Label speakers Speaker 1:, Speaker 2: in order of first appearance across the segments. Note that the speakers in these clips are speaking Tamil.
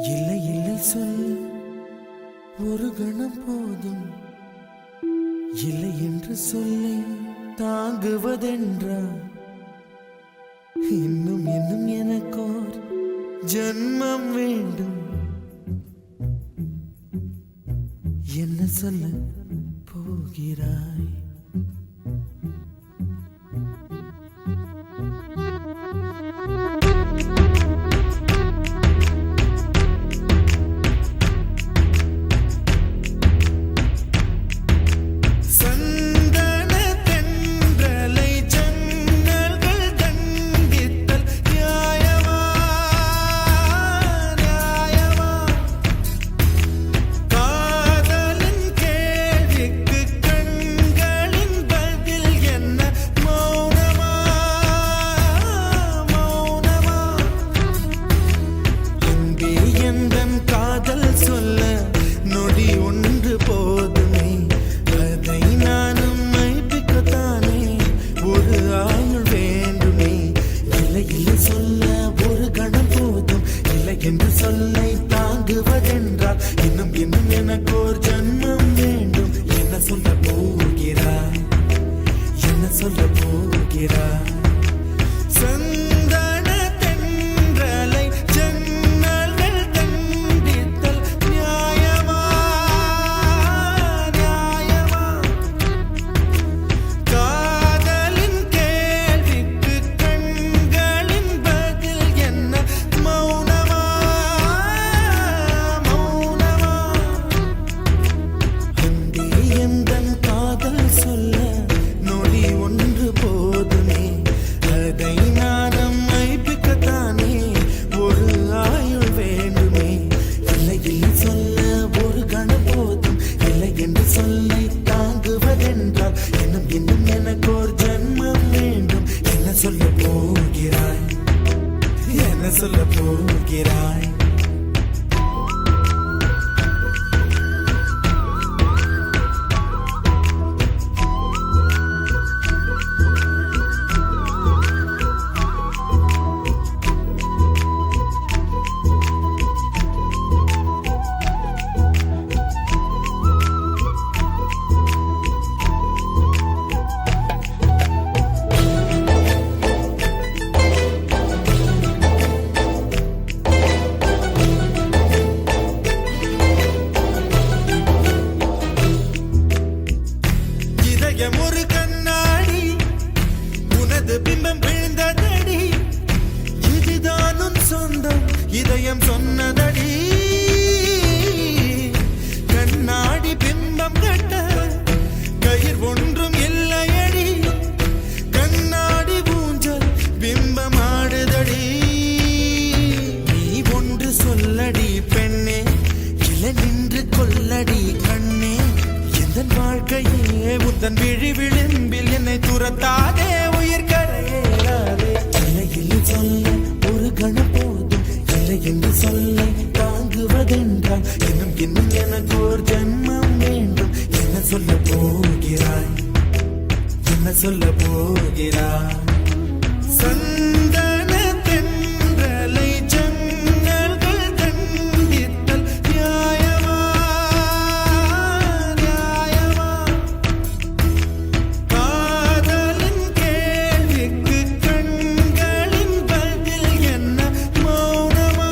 Speaker 1: இல்லை இல்லை சொல்ல ஒரு கணம் போதும், இல்லை என்று சொல்லை தாங்குவதென்றா? இன்னும் இன்னும் எனக்கோர் ஜன்மம் வேண்டும். என்ன சொல்ல போகிறாய்? என்று சொல்லை தாங்குவதென்றால் இன்னும் இன்னும் எனக்கோர் ஜன்மம் வேண்டும். என்ன சொல்ல போகிறாய்? என்ன சொல்ல போகிறாய்? சந்தன தென்றலை ஜன்னல்கள் தண்டித்தல் நியாயமா நியாயமா? காதலின் கேள்விக்கு கண்களின் பதில் என்ன? மௌனமா மௌனமா? அன்பே எந்தன் காதல் சொல்ல நொடி ஒன்று போதுமே, அதை நானும் மைப்பிக்கத்தானே ஒரு ஆயுள் வேண்டுமே. இல்லை இல்லை சொல்ல ஒரு கணம் போதும், இல்லை என்று சொல்லை தாங்குவதென்றால் இன்னும் இன்னும் எனக்கோர் ஜன்மம் வேண்டும். என்ன சொல்ல போகிறாய்? என்ன சொல்ல போகிறாய்? ஒரு கண்ணாடி உனது பிம்பம் விழுந்ததடி, இதுதான் உன் சொந்தம் இதயம் சொன்னதடி. கண்ணாடி பிம்பம் கட்ட கயிர் ஒன்றும் இல்லையடி, கண்ணாடி ஊஞ்சல் பிம்பம் ஆடுதடி. நீ ஒன்று சொல்லடி பெண்ணே, இல நின்று கொல்லடி கண்ணே. எந்தன் வாழ்க்கையே உந்தன் விழி விளிம்பில் என்னை துரத்தாதே, உயிர் கரையேறாதே. இல்லை இல்லை சொல்ல ஒரு கணம் போதும், இல்லை என்று சொல்லை தாங்குவதென்றால் இன்னும் இன்னும் எனக்கு ஒரு ஜன்மம் வேண்டும். என்ன சொல்ல போகிறாய்? என்ன சொல்ல போகிறாய்? சந்தன தென்றலை ஜன்னல்கள் தண்டித்தல் நியாயமா நியாயமா? காதலின் கேள்விக்கு கண்களின் பதில் என்ன? மௌனமா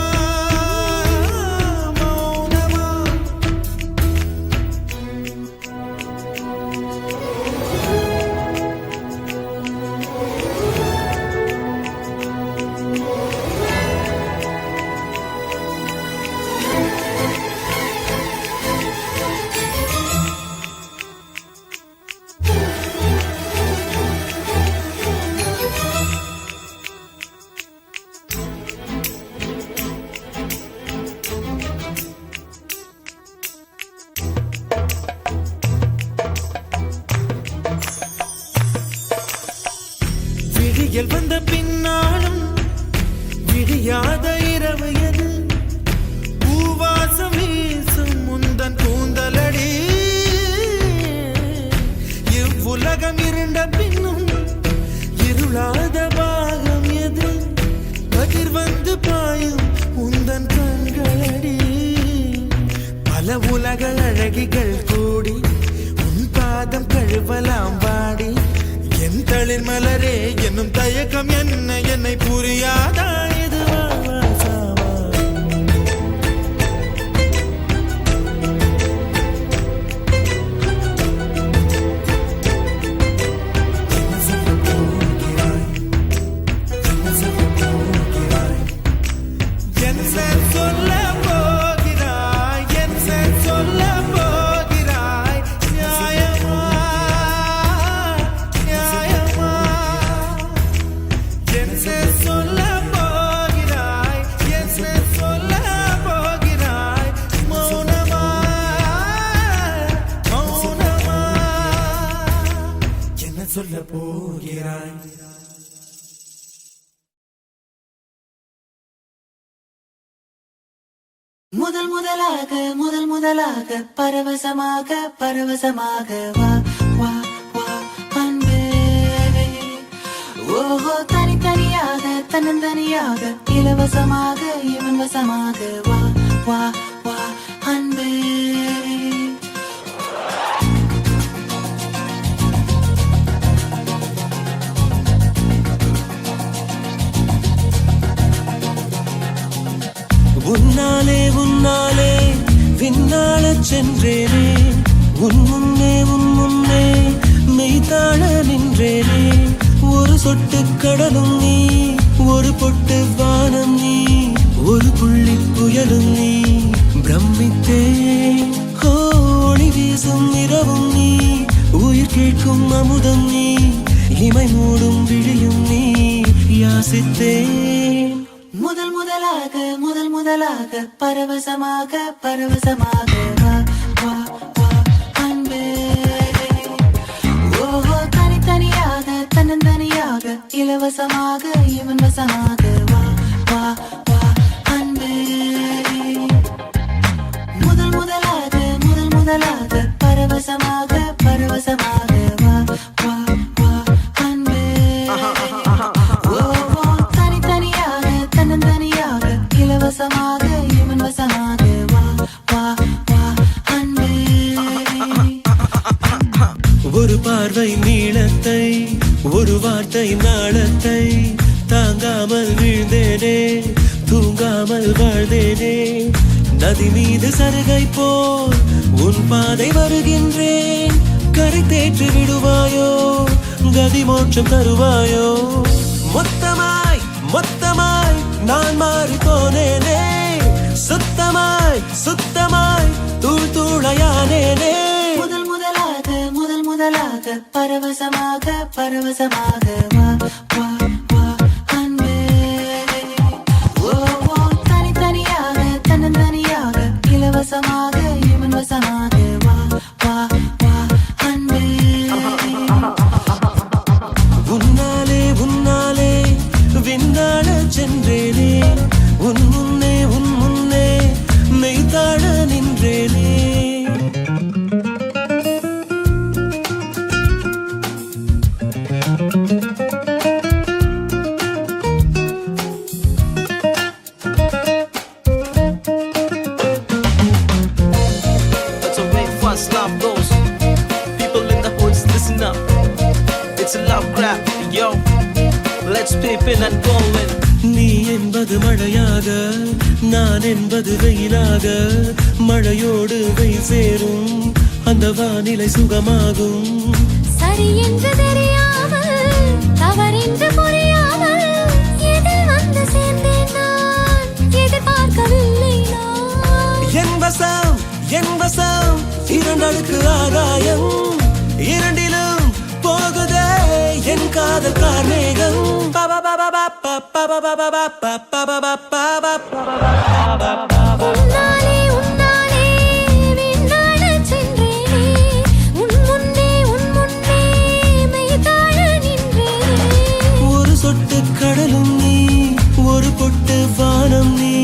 Speaker 1: மௌனமா? அழகிகள் கூடி உன் பாதம் கழுவலாம் வாடி என் தளிர் மலரே என்னும் தயக்கம் என்ன என்னை புரியாதா இதுவா சாவா சொல்ல போகிறாய்
Speaker 2: முதல் முதலாக பரவசமாக வா வா வா அன்பே ஓஹோ தனித்தனியாக தன்னந்தனியாக இலவசமாக இவன் வசமாக வா வா வா அன்பே
Speaker 3: உன்னாலே விண்ணாளச் சென்றேனே உன் முன்னே மெய்தாழ நின்றேனே ஒரு சொட்டு கடலும் நீ ஒரு பொட்டு வானம் நீ ஒரு புள்ளி புயலும் நீ பிரமித்தேன் ஒளி வீசும் இரவும் நீ உயிர் கேட்கும் அமுதம் நீ இமை மூடும் விழியும் நீ யாசித்தேன்
Speaker 2: முதல் முதலாக பரவசமாக வா வா வா அன்பே ஓஹோ தனித்தனியாக தன்னந்தனியாக இலவசமாக இவன் வசமாக வா வா வா அன்பே முதல் முதலாக பரவசமாக வா வா வா அன்பே ஓஹோ தனித்தனியாக தன்னந்தனியாக இலவசமாக இவன் வசமாக வா வா வா அன்பே
Speaker 3: ஒரு பார்வை நீளத்தை ஒரு வார்த்தை நாளத்தை தாங்காமல் வீழ்ந்தேனே தூங்காமல் வாழ்ந்தேனே நதி மீது சருகை போல் உன் பாதை வருகின்றேன் கரை தேற்றி விடுவாயோ கதி மோட்சம் தருவாயோ மொத்தமாய் நான் மாறி போனேனே சுத்தமாய் தூளையானேனே
Speaker 2: முதல் முதலாக பரவசமாக வா வா வா அன்பே ஓ தனித்தனியாக தன்னந்தனியாக இலவசமாக இவன் வசமாக வா வா வா அன்பே
Speaker 3: உன்னாலே விண்ணாட சென்றேனே உன் முன்னே மெய்தாழ நின்றேனே
Speaker 4: That's the way fast love goes. People in the hoods, listen up. It's a love grab, yo. Let's peep in and go in.
Speaker 3: நீ என்பது மழையாக நான் என்பது வெயிலாக மழையோடு வெயில் சேரும் அந்த வானிலை சுகமாகும்
Speaker 5: சரி என்று தெரியாமல் தவறென்று புரியாமல் எதில் வந்து சேர்ந்தேன் நான் எதிர்பார்க்கவில்லை நான்
Speaker 3: என் வசம் இரண்டடுக்கு ஆகாயம் இரண்டிலும் போகுதே என் காதல் கார்மேகம்
Speaker 5: உன்னாலே விண்ணாடச் சென்றேனே உன் முன்னே மெய்தாழ நின்றேனே
Speaker 3: ஒரு சொட்டு கடலும் நீ ஒரு பொட்டு வானம் நீ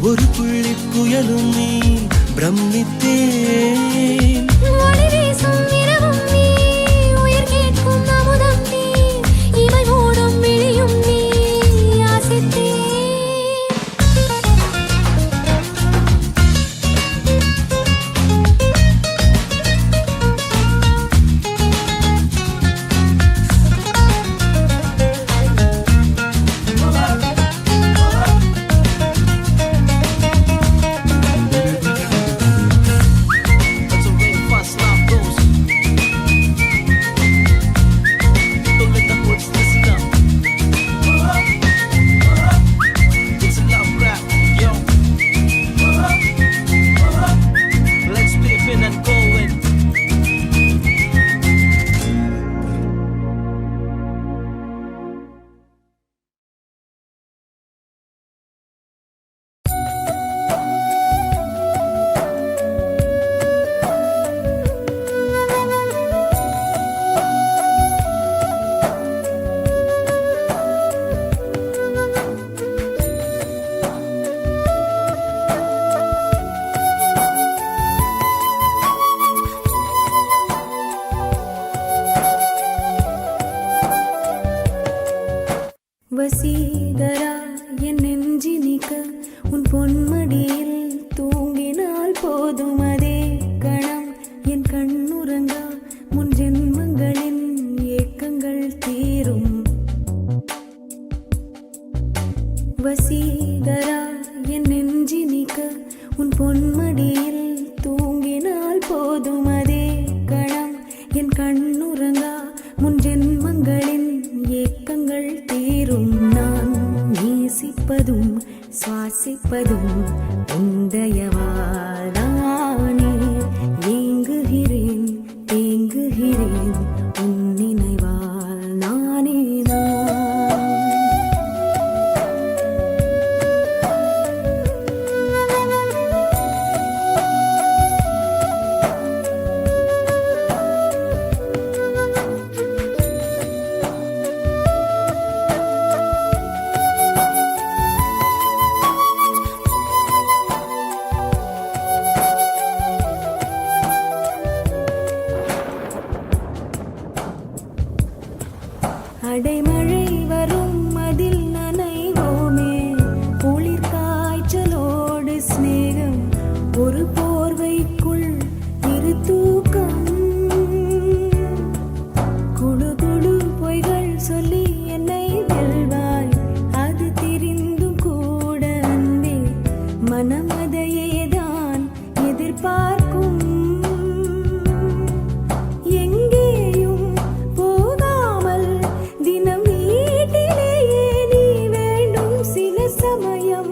Speaker 3: ஒரு புள்ளி புயலும் நீ பிரமித்தேன்
Speaker 5: ஒளி வீசும் இரவும் நீ உயிர் கேட்கும் அமுதம் நீ இமை மூடும் விழியும் நீ யாசித்தேன் உன் பொன்மடியில் தூங்கினால் போதும் அதே கணம் என் கண்ணுறங்கா முன் ஜென்மங்களின் ஏக்கங்கள் தீரும் வசீகரா என் நெஞ்சினிக்க உன் பொன்மடியில் தூங்கினால் போதும் அதே கணம் என் கண்ணுறங்கா முன் ஜென்மங்களின் ஏக்கங்கள் தீரும் நான் நேசிப்பதும் சுவாசிப்பதும் உந்தயவாதானே ஏங்குகிறேன் தேங்குகிறேன் உன் நினைவால் நானே நான் அடைமழை வரும் அதில் நனைவோமே குளிர் காய்ச்சலோடு சிநேகம் ஒரு போர்வைக்குள் இரு தூக்கம் குடு குடு பொய்கள் சொல்லி என்னை வெல்வாய் அது தெரிந்தும் கூட அன்பே மனம் அதையேதான் எதிர்பார்க்கும் எங்கேயும் போகாமல் தினம் வீட்டிலேயே நீ வேண்டும் சில சமயம்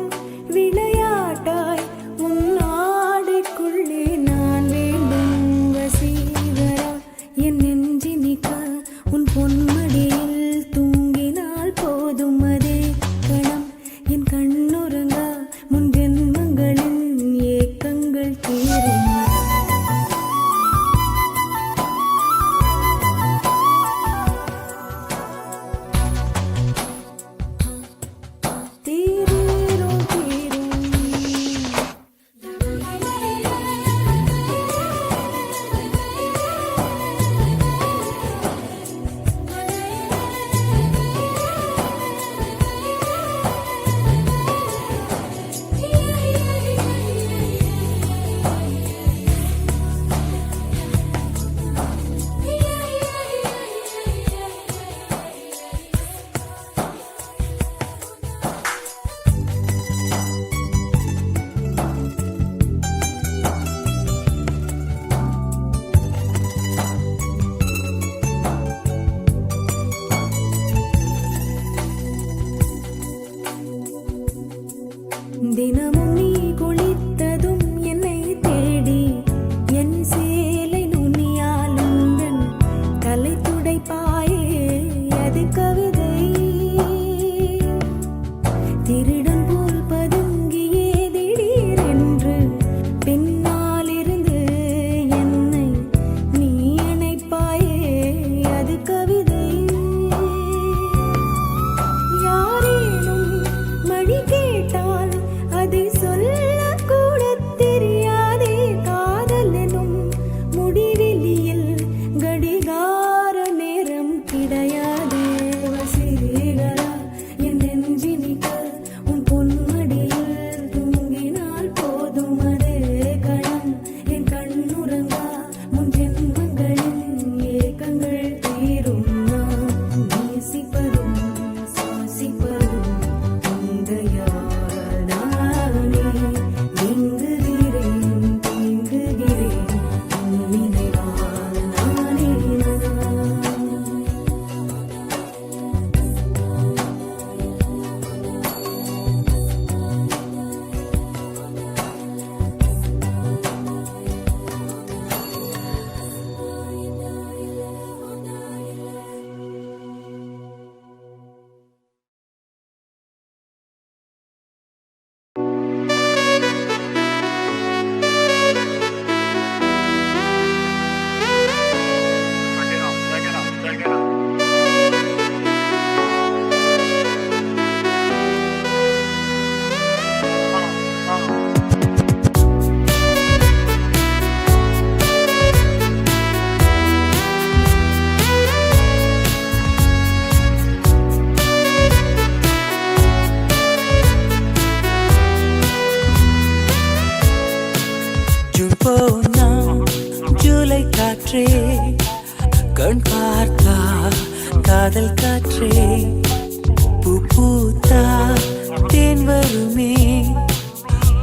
Speaker 5: விளையாட்டாய் உன் ஆடைக்குள்ளே நான் வேண்டும் வசீகரா என் நெஞ்சினிக்க உன் பொன்மடியில் தூங்கினால் போதும் அதே கணம் என் கண்ணுறங்கா முன் ஜென்மங்களின் ஏக்கங்கள் தீரும் தீரும் தீரும் தினமும் நீ குளித்ததும் என்னை தேடி என் சேலை நுனியால் உந்தன் தலை துடைப்பாயே அது கவிதை திருடன் போல் பதுங்கியே திடீரென்று பின்னாலிருந்து என்னை நீ அணைப்பாயே அது கவிதை யாரேனும் மணி கேட்டால் அதை
Speaker 3: காதல் காற்றே பூ பூத்தா தேன் வருமே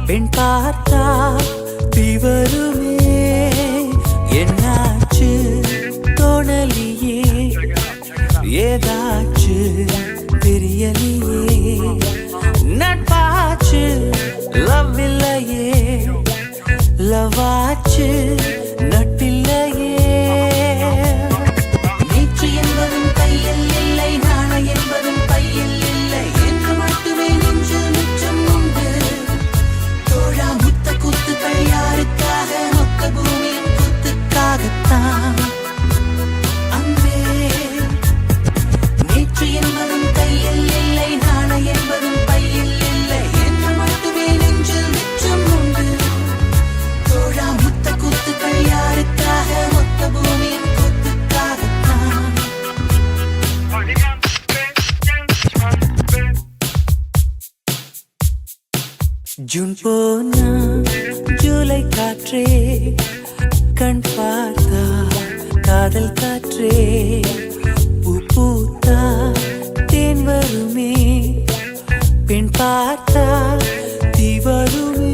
Speaker 3: பெண் பார்த்தா தீ வருமே என்னாச்சு தோணலியே ஏதாச்சு தெரியலையே நட்பாச்சு லவ் இல்லையே லவாச்சு நட்பில்லையே
Speaker 2: நேற்று என்பதும் கையில் இல்லை நாளை என்பதும் பையில் இல்லை என்று மட்டுமே நெஞ்சில் மிச்சம் உண்டு தோழா முத்த குத்துக்கள் யாருக்காக மொத்த பூமியின் குத்துக்காகத்தான் அன்பே நேற்று என்பதும் கையில் இல்லை நாளை என்பதும் பையில் இல்லை என்று மட்டுமே நெஞ்சில் மிச்சம் உண்டு தோழா முத்த குத்துக்கள் யாருக்காக மொத்த பூமியின் குத்துக்காகத்தான்
Speaker 3: ஜூன் போனா ஜூலை காற்றே கண் பார்த்தா காதல் காற்றே பூ பூத்தா தேன் வருமே பெண் பார்த்தா தீ வருமே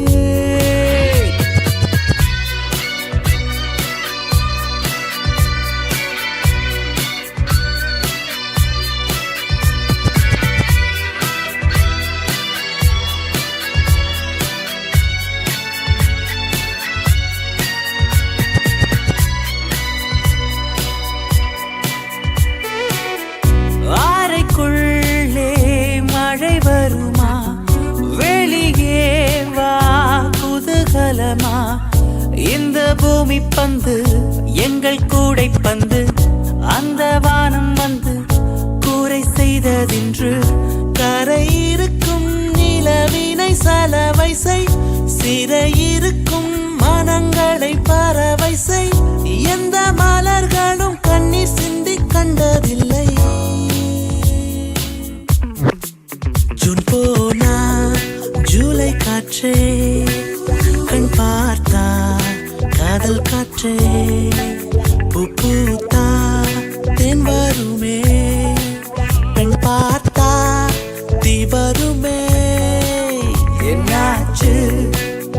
Speaker 3: அறைக்குள்ளே மழை வருமா வெளியே வா குதூகலமா இந்த பூமி பந்து எங்கள் கூடை பந்து அந்த வானம் வந்து கூரை செய்ததென்று கரையிருக்கும் நிலவினை சலவை செய் சிறையிருக்கும் மனங்களை பறவை செய் எந்த மலர்களும் கண்ணீர் சிந்தி கண்டதில்லை ஜூன் போனா ஜூலை காற்றே கண் பார்த்தா காதல் காற்றே பூ பூத்தா தேன் வருமே பெண் பார்த்தா தீ வருமே என்னாச்சு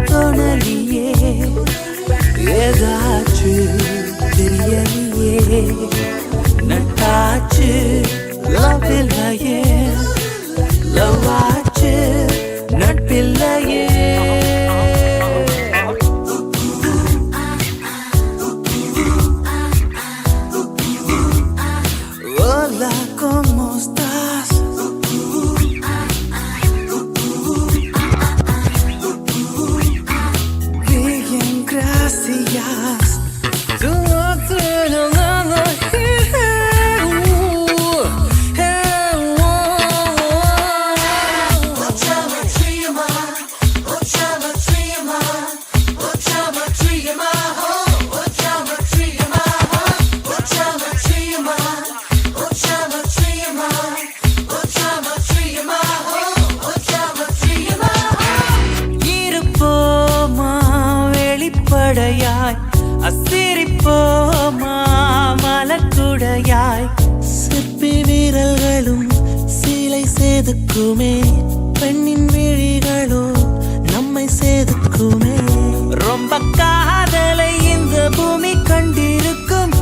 Speaker 3: தோணலியே ஏதாச்சு தெரியலையே நட்டாச்சு லவ் இல்லையே லவாச்சு நட்பில்லையே Hola, ¿cómo estás? Bien, gracias. இருப்போமா வெளிப்படையாய் அசிரிப்போமா மலக்குடையாய் சிற்பி வீரர்களும் சிலை செதுக்குமே பெண்ணின் விழிகளோ நம்மை செதுக்குமே ரொம்ப காதலை இந்த பூமி கண்டிருக்கும்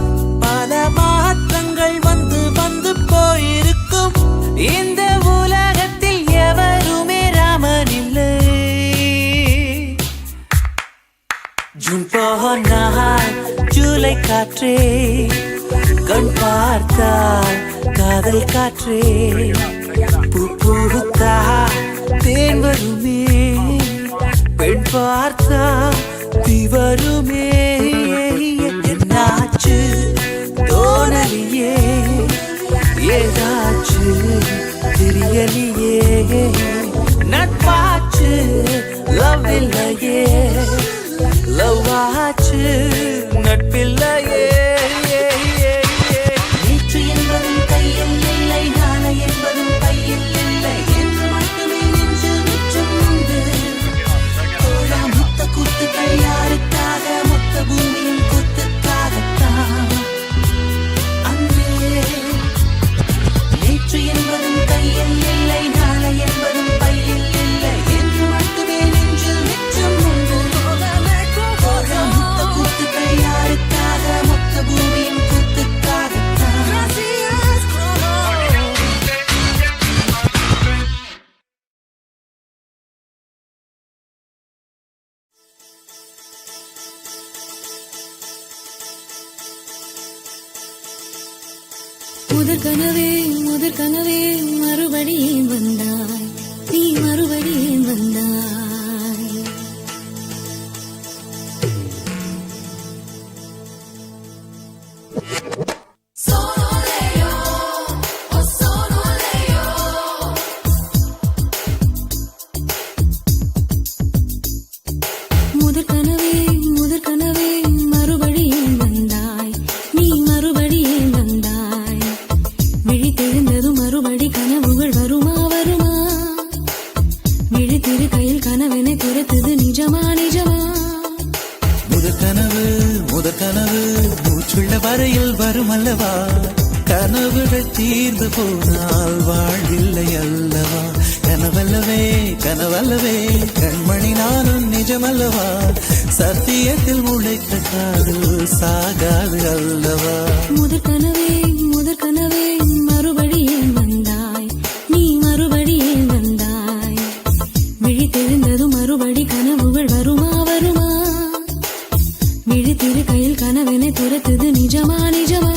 Speaker 3: பல மாற்றங்கள் வந்து வந்து போயிருக்கும் இந்த உலகத்தில் எவருமே ராமன் இல்லை ஜூன் போனால் ஜூலை காற்றே கண் பார்த்தால் காதல் காற்றே பூ பூத்தா தேன் வருமே பெண் பார்த்தா தீ வருமே என்னாச்சு தோணலியே ஏதாச்சு தெரியலையே நட்பாச்சு லவ் இல்லையே லவாச்சு நட்பில்லையே
Speaker 2: நேற்று என்பதும் கையில் இல்லை நாளை என்பதும் பையில் இல்லை என்று மட்டுமே நெஞ்சில் மிச்சம் உண்டு தோழா முத்த குத்துக்கள் யாருக்காக மொத்த பூமியின் குத்துக்காகத்தான் அன்பே
Speaker 5: முதற் கனவே மறுபடியும் வந்தாய், நீ மறுபடியும் வந்தாய். முதற் கனவே மறுபடியும் வந்தாய், நீ மறுபடியும் வந்தாய். விழித்தெழுந்ததும் மறுபடி கனவுகள் வருமா வருமா? விழித்திரு கையில் கனவெனை துரத்துது நிஜமா நிஜமா?
Speaker 1: முதற் கனவு மூச்சுள்ள வரையில் வரும் அல்லவா? கனவுகள் தீர்ந்து போனால் வாழ்வில்லை அல்லவா? கனவல்லவே கண்மணி நானும் நிஜமல்லவா? சத்தியத்தில் முளைத்த காதல் சாகாது அல்லவா?
Speaker 5: முதற் கனவே மறுபடியும் வந்தாய், நீ மறுபடியும் வந்தாய். விழித்தெழுந்ததும் மறுபடி கனவுகள் வருமா வருமா? விழித்திரு கையில் கனவெனை துரத்துது நிஜமா நிஜமா?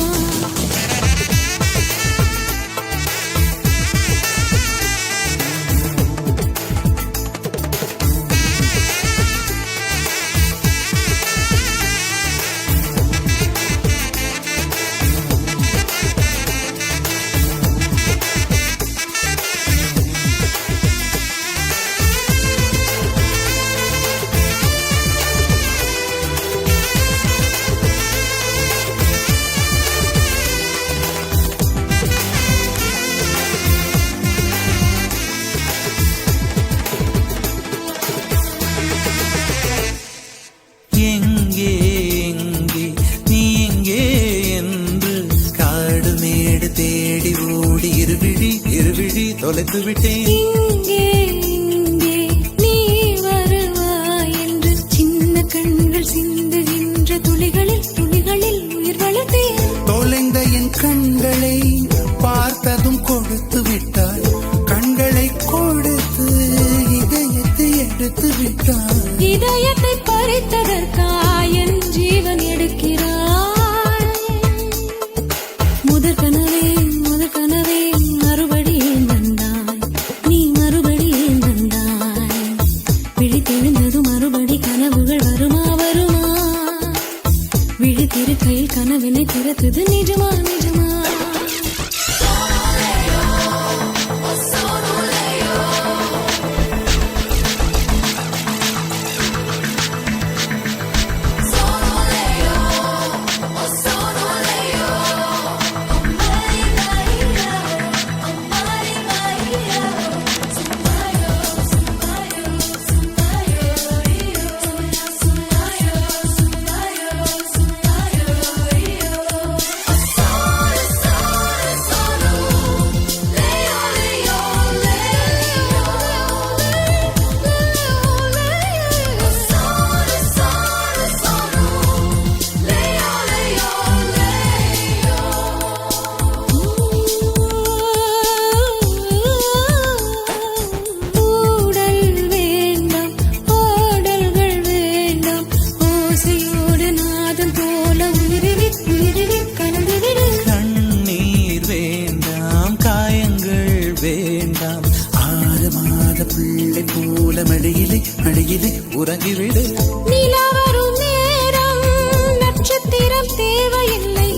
Speaker 1: எங்கே நீ எங்கே என்று காடு மேடு தேடி ஓடி இருவிழி தொலைத்து விட்டேன்.
Speaker 5: இங்கே நீ வருவாய் என்று சின்ன கண்கள் சிந்துகின்ற துளிகளில் உயிர் வளர்த்தேன்.
Speaker 1: தொலைந்த என் கண்களை பார்த்ததும் கொடுத்து விட்டாய், கண்களை கொடுத்து இதயத்தை எடுத்து விட்டாய்.
Speaker 5: இதயத்தை பறித்ததற்காய் என் ஜீவன் எடுக்கிறாய். முதற் கனவே மறுபடியும் வந்தாய், நீ மறுபடியும் வந்தாய். விழித்தெழுந்ததும் மறுபடி கனவுகள் வருமா வருமா? விழித்திரு கையில் கனவினை திறத்துது நிஜமா நிஜமா?
Speaker 1: மடியிலே உறங்கிவிடு.
Speaker 5: நிலா வரும் நேரம் நட்சத்திரம் தேவையில்லை,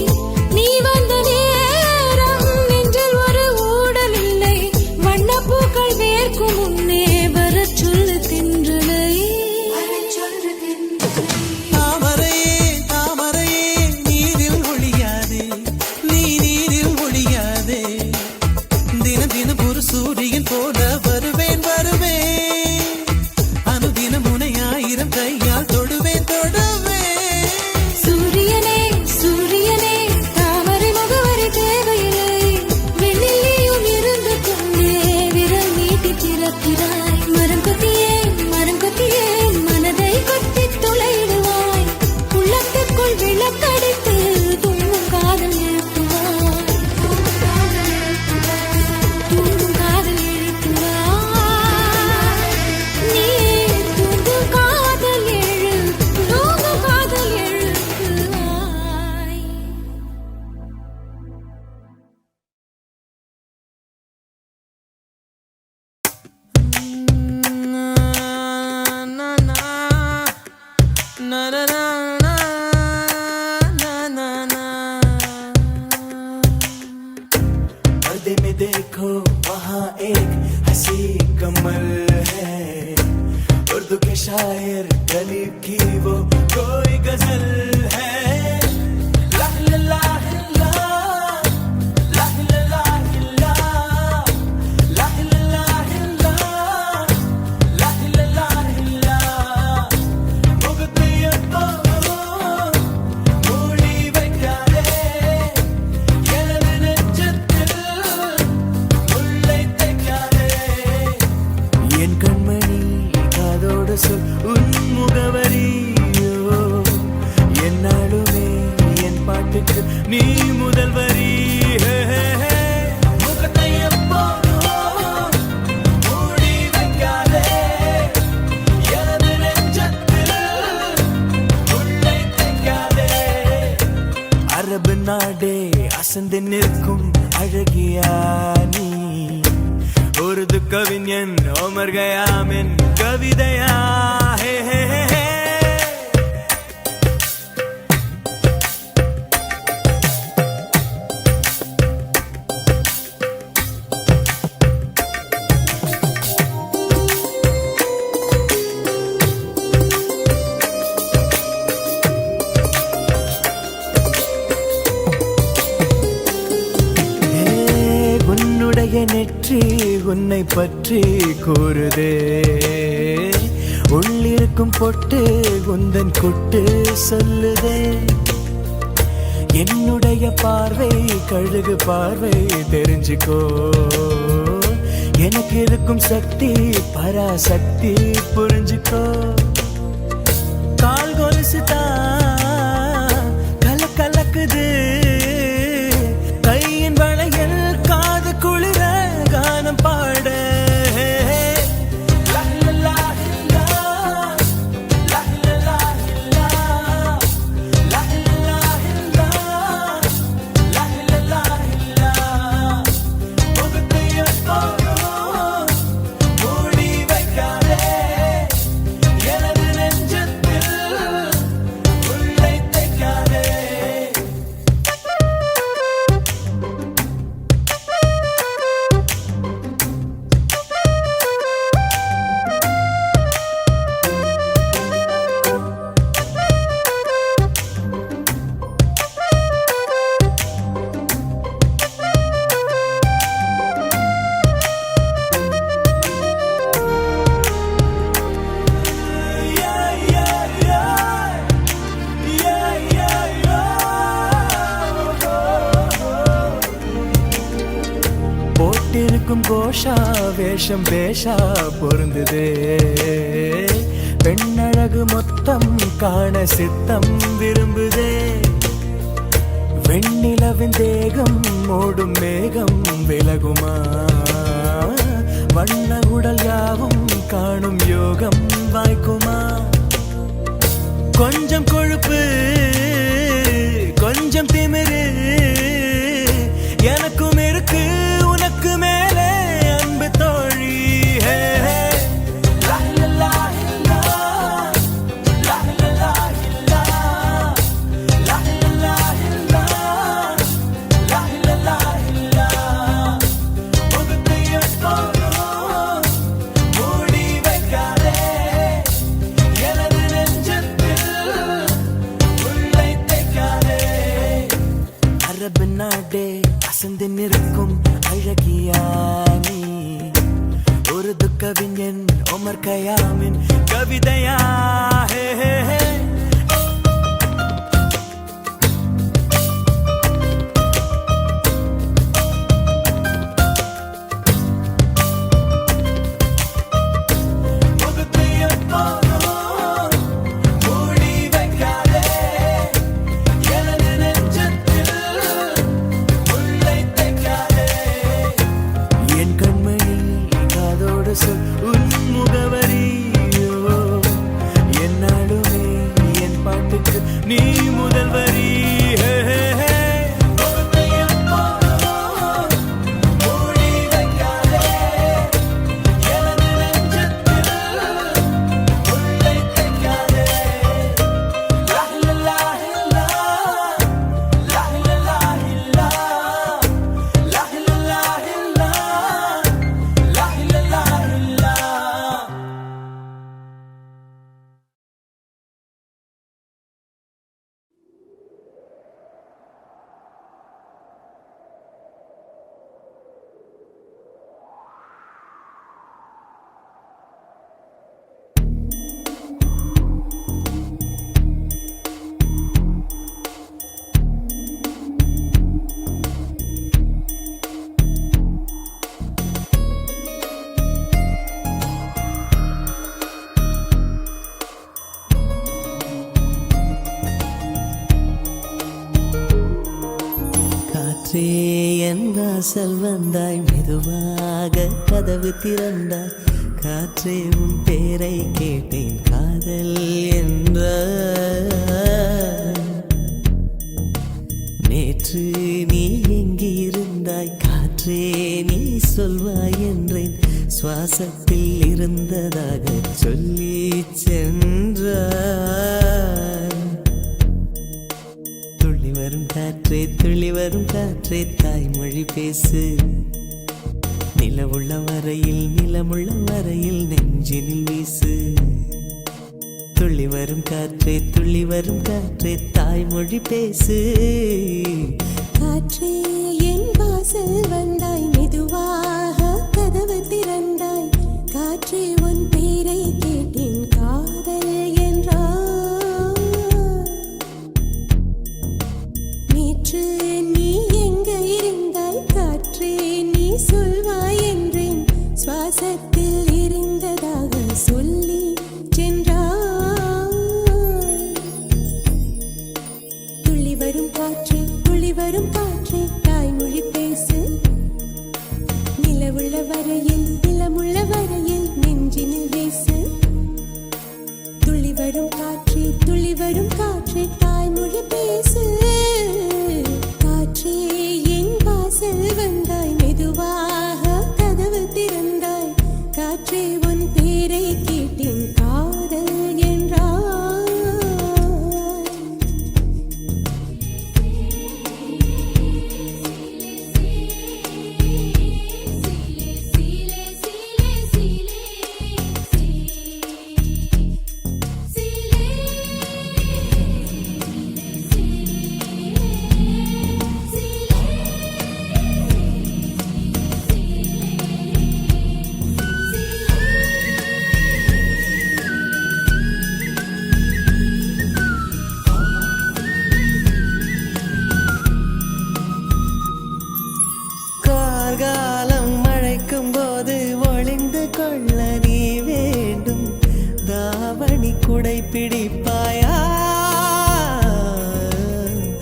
Speaker 5: நீ வந்த நேரம் நெஞ்சில் ஒரு ஊடல் இல்லை. வண்ணப்பூக்கள் வேர்க்கும் முன்னே வரச் சொல்லு தென்றலை.
Speaker 1: தாமரையே நீரில் ஒழியாதே, நீ நீரில் ஒழியாதே. தினம் தினம் ஒரு சூரியன் போல வருவேன் அனுதினம் உனை 1000 கையால் தொடுவேன்.
Speaker 5: சூரியனே தாமரை முகவரி தேவையில்லை, வெண்ணிலையும் இருந்து கொண்டே விரல் நீட்டி திறக்கிறாய். மரம் கொத்தியே மனதை கொத்தி
Speaker 3: के शायर गरीब की वो कोई गजल है। ला ला ला ला, ला ला ला ला, ला ला ला ला, ला ला ला ला। முகத்தையப்போ மூடி வைக்காதே, எனது நெஞ்சத்தில் முள்ளை தைக்காதே। என் கண்மணி காதோடு சொல் உன் முகவரியோ, என்னாலுமே என் பாட்டுக்கு நீ முதல் வரி। முகத்தை எப்போதும் மூடி வைக்காதே, எனது நெஞ்சத்தில் முள்ளை தைக்காதே। அரபு நாடே அசந்து நிற்கும் அழகியா நீ, உருது கவிஞன் ஓமர் கயாமின் கவிதையா? ஹே ஹே ஹே ஹே। உன்னுடைய நெற்றி உன்னை பற்றி கூறுதே, உள்ளிருக்கும் பொட்டு உந்தன் குட்டு சொல்லுதே। என்னுடைய பார்வை கழுகு பார்வை தெரிஞ்சுக்கோ, எனக்கு இருக்கும் சக்தி பராசக்தி புரிஞ்சுக்கோ। கால் கொலுசு தான் கலக்குது, கையின் வளையல் காது குளிர கானம் பாட। லா லா லா லா, லா லா லா லா, லா லா லா லா, லா லா லா। முகத்தை எப்போதும் மூடி வைக்காதே, எனது நெஞ்சத்தில் முள்ளை தைக்காதே। போட்டிருக்கும் கோஷா வேஷம் பேஷா பொருந்துதே, பெண்ணழகு மொத்தம் காண சித்தம் விரும்புதே। வெண்ணிலவின் தேகம் மூடும் மேகம் விலகுமா, வண்ண உடல் யாவும் காணும் யோகம் வாய்க்குமா। கொஞ்சம் கொழுப்பு கொஞ்சம் திமிரு எனக்கும் இருக்கு, உனக்கு மேலே அன்பு தோழி। ஹே ஹே। லா லா லா லா, லா லா லா லா, லா லா லா லா, லா லா லா லா। முகத்தை எப்போதும் மூடி வைக்காதே, எனது நெஞ்சத்தில் முள்ளை தைக்காதே। அரபு நாடே அசந்து நிற்கும் அழகியா நீ, உருது கவிஞன் ஓமர் கயாமின் கவிதையா? ஹே ஹே ஹே। முகத்தை எப்போதும் மூடி வைக்காதே, எனது நெஞ்சத்தில் முள்ளை தைக்காதே। என் கண்மணி காதோடு சொல் உன் முகவரியோ, என்னாலுமே என் பாட்டுக்கு நீ முதல் வரி। ஹே ஹே ஹே। முகத்தை எப்போதும் மூடி வைக்காதே, எனது நெஞ்சத்தில் முள்ளை தைக்காதே। லா லா லா லா, லா லா லா லா, லா லா லா லா, லா லா லா லா।
Speaker 1: காற்றே என் வாசல் வந்தாய் மெதுவாக கதவு திறந்தாய் காற்றே உன் பேரை கேட்டேன் காதல் என்ற நேற்று நீ எங்கிருந்தாய் காற்றே நீ சொல்வாய் என்றேன் சுவாசத்தில் இருந்ததாக சொல்லி சென்றாய் துள்ளி வரும் காற்றே தாய்மொழி பேசு நிலமுள்ள வரையில் நெஞ்சினில் வீசு துள்ளி வரும் காற்றே தாய்மொழி பேசு
Speaker 5: காற்றே என் வாசல் வந்தாய் மெதுவாக கதவு திறந்தாய் காற்றே உன் பேரை கேட்டேன் காதல் என்றாய் நேற்று நீ எங்க இருந்தாய் காற்றே நீ சொல்வாய் என்றேன் சுவாசத்தில் இருந்ததாக சொல்லி சென்றாய் துள்ளி வரும் காற்றே தாய்மொழி பேசு நிலமுள்ள வரையில் நெஞ்சினில் வீசு துள்ளி வரும் காற்றே தாய்மொழி பேசு காற்றே என் வாசல் வந்தாய் மெதுவாக கதவு திறந்தாய் காற்றே உன் பேரை கேட்டேன் காதல் என்றாய்
Speaker 1: கார்காலம் மழைக்கும் போது ஒளிந்து கொள்ள நீ வேண்டும் தாவணி குடை பிடிப்பாயா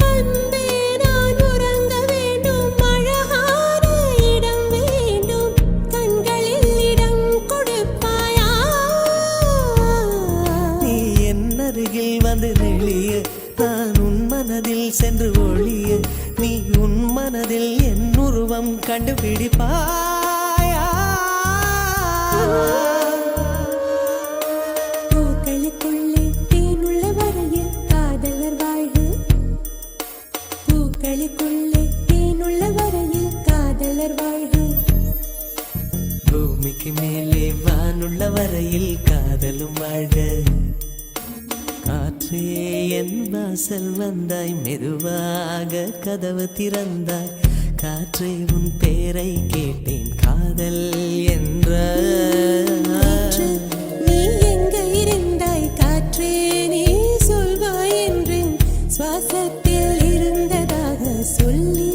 Speaker 5: அன்பே நான் உறங்க வேண்டும் அழகான இடம் வேண்டும் கண்களில் இடம் கொடுப்பாயா
Speaker 1: நீ என் அருகில் வந்து நெளிய நான் உன் மனதில் சென்று ஒளிய நீ உன் மனதில் என் உருவம் கண்டுபிடிப்பாயா
Speaker 5: பூக்களுக்குள்ளே தேனுள்ள வரையில் காதலர் வாழ்வு பூக்களுக்குள்ளே தேனுள்ள வரையில் காதலர் வாழ்வு
Speaker 1: பூமிக்கு மேலே வானுள்ள வரையில் காதலும் வாழ காற்றே என் வாசல் வந்தாய் மெதுவாக கதவு திறந்தாய் காற்றே உன் பேரை கேட்டேன் காதல் என்ற
Speaker 5: நேற்று நீ எங்க இருந்தாய் காற்றே நீ சொல்வாய் என்றேன் சுவாசத்தில் இருந்ததாக சொல்லி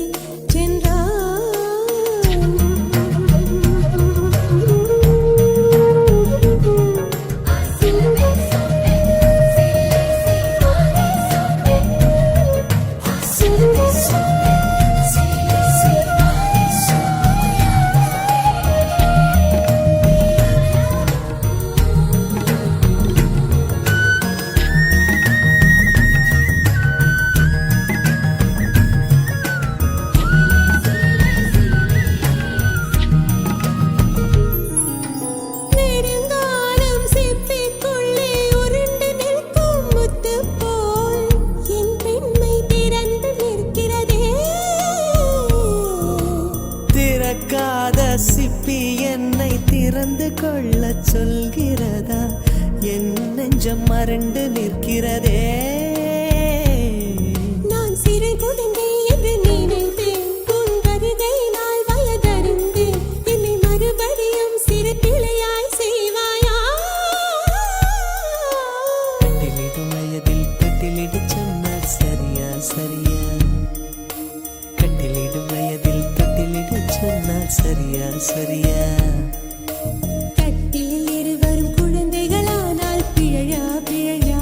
Speaker 5: நெடுங்காலம் சிப்பிக்குள்ளே உருண்டு நிற்கும் முத்து போல் என் பெண்மை திறந்து நிற்கிறதே
Speaker 1: திறக்காத சிப்பி என்னை திறந்து கொள்ள சொல்கிறதா என் நெஞ்சம் மறண்டு நிற்கிறதே
Speaker 5: நான் சிறு குழந்தை என்று நினைத்தேன் உன் வருகை நாள் வயதறிந்தேன் என்னை மறுபடியும் சிறு பிள்ளையாய் செய்வாயா
Speaker 1: கட்டிலிடும் வயதில் கட்டிலிடு சொன்னால் சரியா சரியா கட்டிலிடும் வயதில் கட்டிலிடு சொன்னால் சரியா சரியா
Speaker 5: கட்டிலில் இருவரும் குழந்தைகளானால் பிழையா பிழையா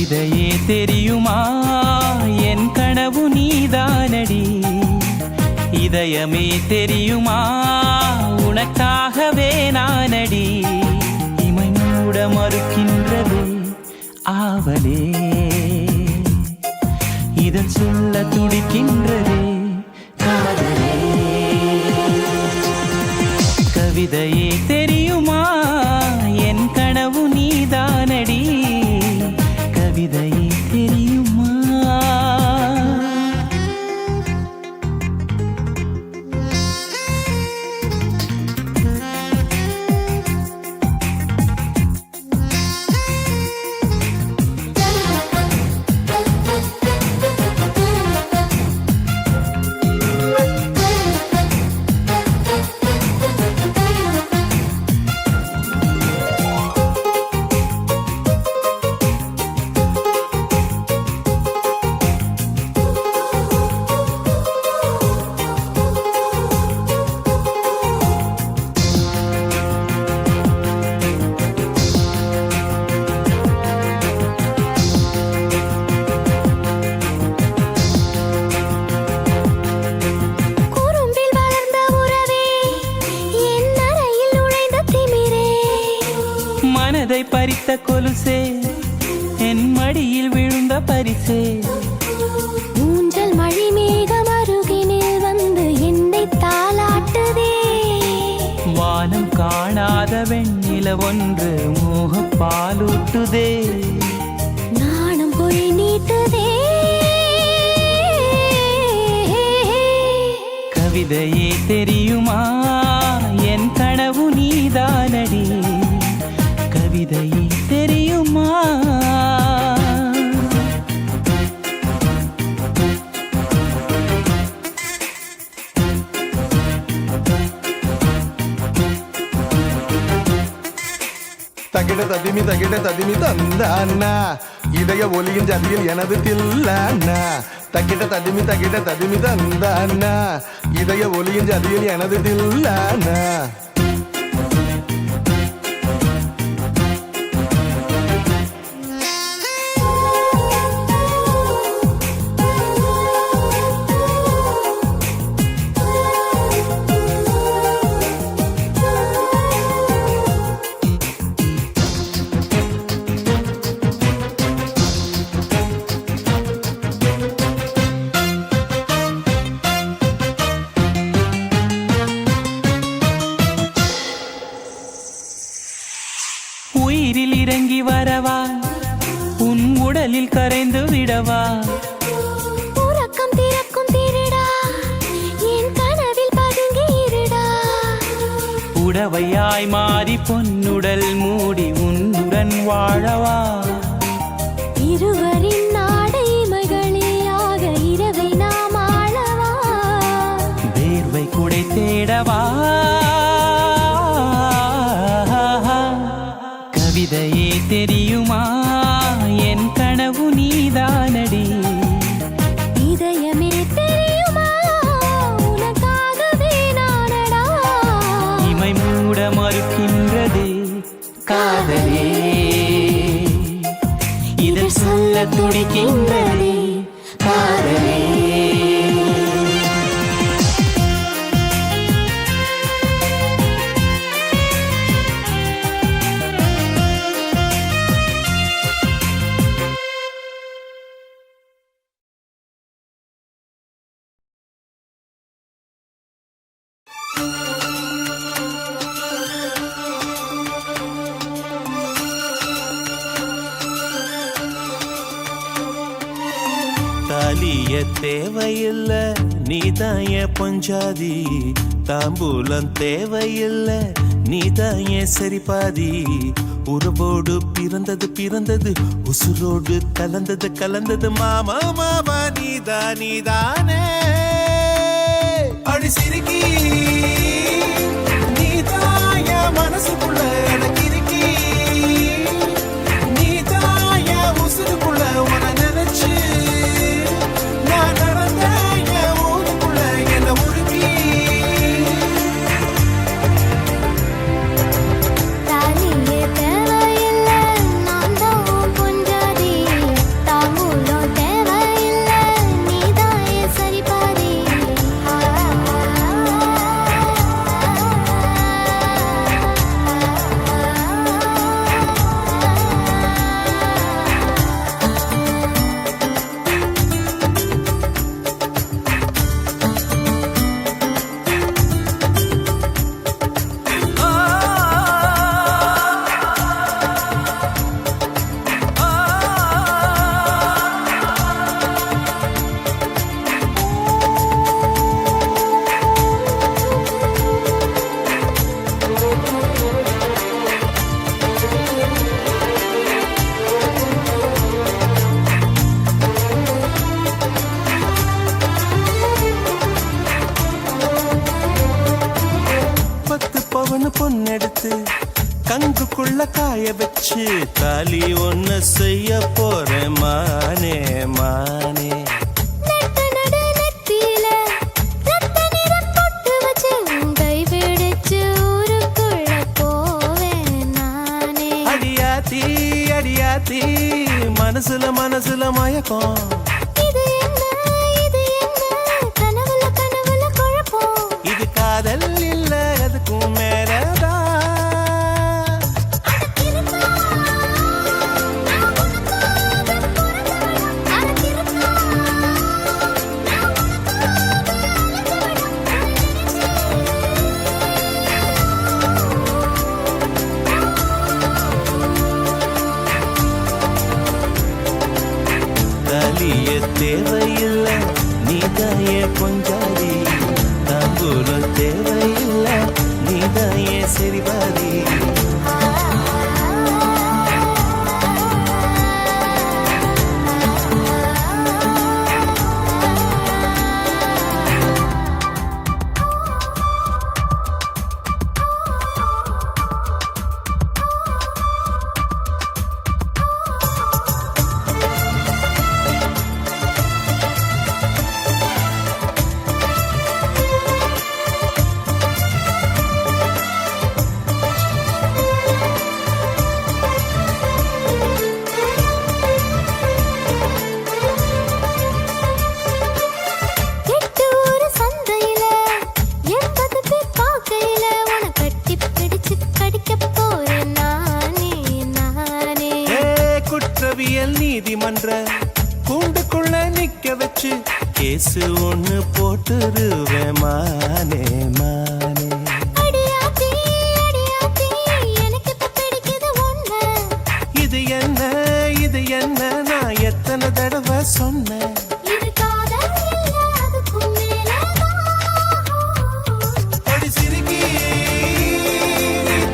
Speaker 6: கவிதையே தெரியுமா என் கனவு நீதானடி இதயமே தெரியுமா உனக்காகவே நானடி இமை மூட மறுக்கின்றதே ஆவலே இதன் சொல்ல துடிக்கின்றதே காதலே கவிதையே தெரியுமா என் கனவு நீதானடி கவிதையே தெரியுமா மனதை பறித்த கொலுசே என் மடியில் விழுந்த பரிசே
Speaker 5: ஊஞ்சல் மழை மேகம் அருகினில் வந்து என்னை தாளாட்டுதே
Speaker 6: வானம் காணாத வெண்ணில ஒன்று மோகப் பாலூட்டுதே
Speaker 5: நாணம் பொய் நீட்டுதே
Speaker 6: கவிதையே தெரியுமா என் கனவு நீதானடி கவிதையே தெரியுமா
Speaker 7: தகிட ததிமி தந்த அண்ணா இதய ஒலியின் ஜதியில் எனது தில்ல அண்ணா தகிட ததிமி தந்த அண்ணா இதய ஒலியின் ஜதியில் எனது தில்ல அண்ணா
Speaker 6: உயிரில் இறங்கி வரவா உன் உடலில் கரைந்து விடவா
Speaker 5: உறக்கம் திறக்கும் திருடா என் கனவில் பதுங்கி இருடா
Speaker 6: உடவையாய் மாறி பொன்னுடல் மூடி உன்னுடன் வாழவா
Speaker 5: இருவரின் நாடை மகளியாக இரவை நாம் ஆளவா
Speaker 6: வேர்வை குடை தேடவா கவிதையே தெரியுமா என் கனவு நீதானடி
Speaker 5: இதயமே தெரியுமா உனக்காகவே நானடா
Speaker 6: இமை மூட மறுக்கின்றதே காதலே இதழ் சொல்ல துடிக்கின்றதே காதலே
Speaker 1: தாலிய தேவையில்ல நீதாய பொஞ்சாதி தாம்பூலம் தேவையில்ல நீதாய சரிபாதி உறவோடு பிறந்தது உசுரோடு கலந்தது மாமா மாமா நீதானே அடி சிரிக்கி நீதாய மனசுக்குள்ள எனக்கு இருக்கி நீதாய உசுருக்குள்ள உன நினைச்சு நான் நடந்த என் ஊருக்குள்ள என்ன உருக்கி
Speaker 5: தாலியே தேவையில்ல நான் தான் பொஞ்சாதி
Speaker 3: வச்சு தாலி ஒண்ணு செய்ய போறேன் மானே மானே.
Speaker 5: நட்ட நடு நெத்தியில ரத்த நிறம் பொட்டு வச்சு உன் கை பிடிச்சு ஊருக்குள்ள போவேன் நானே.
Speaker 3: அடியாத்தி அடியாத்தி மனசுல மனசுல மயக்கம்.
Speaker 5: இது என்ன கனவுல கனவுல குழப்பம்.
Speaker 3: இது காதல் இல்ல அதுக்கும் மேலதான். தாலிய தேவையில்ல நீதாயே கொஞ்சாதி. தாம்பூலம் தேவையில்ல நீதாயே சரிபாதி.
Speaker 5: எட்டு ஊரு சந்தையில 80 பேர் பார்க்கையில உன்னை கட்டி பிடிச்சு கடிக்க போறேன் நானே நானே.
Speaker 3: ஏ குற்றவியல் நீதிமன்ற கூண்டுக்குள்ள நிக்க வச்சு கேசு ஒண்ணு போட்டுருவேன் மானே மானே.
Speaker 5: அடியாத்தி எனக்கு இப்ப பிடிக்குது ஒண்ணு.
Speaker 3: இது என்ன நான் எத்தனை தடவை சொன்னேன்.
Speaker 5: இது காதல் இல்ல அதுக்கும் மேலதான்.
Speaker 3: அடி சிறுகி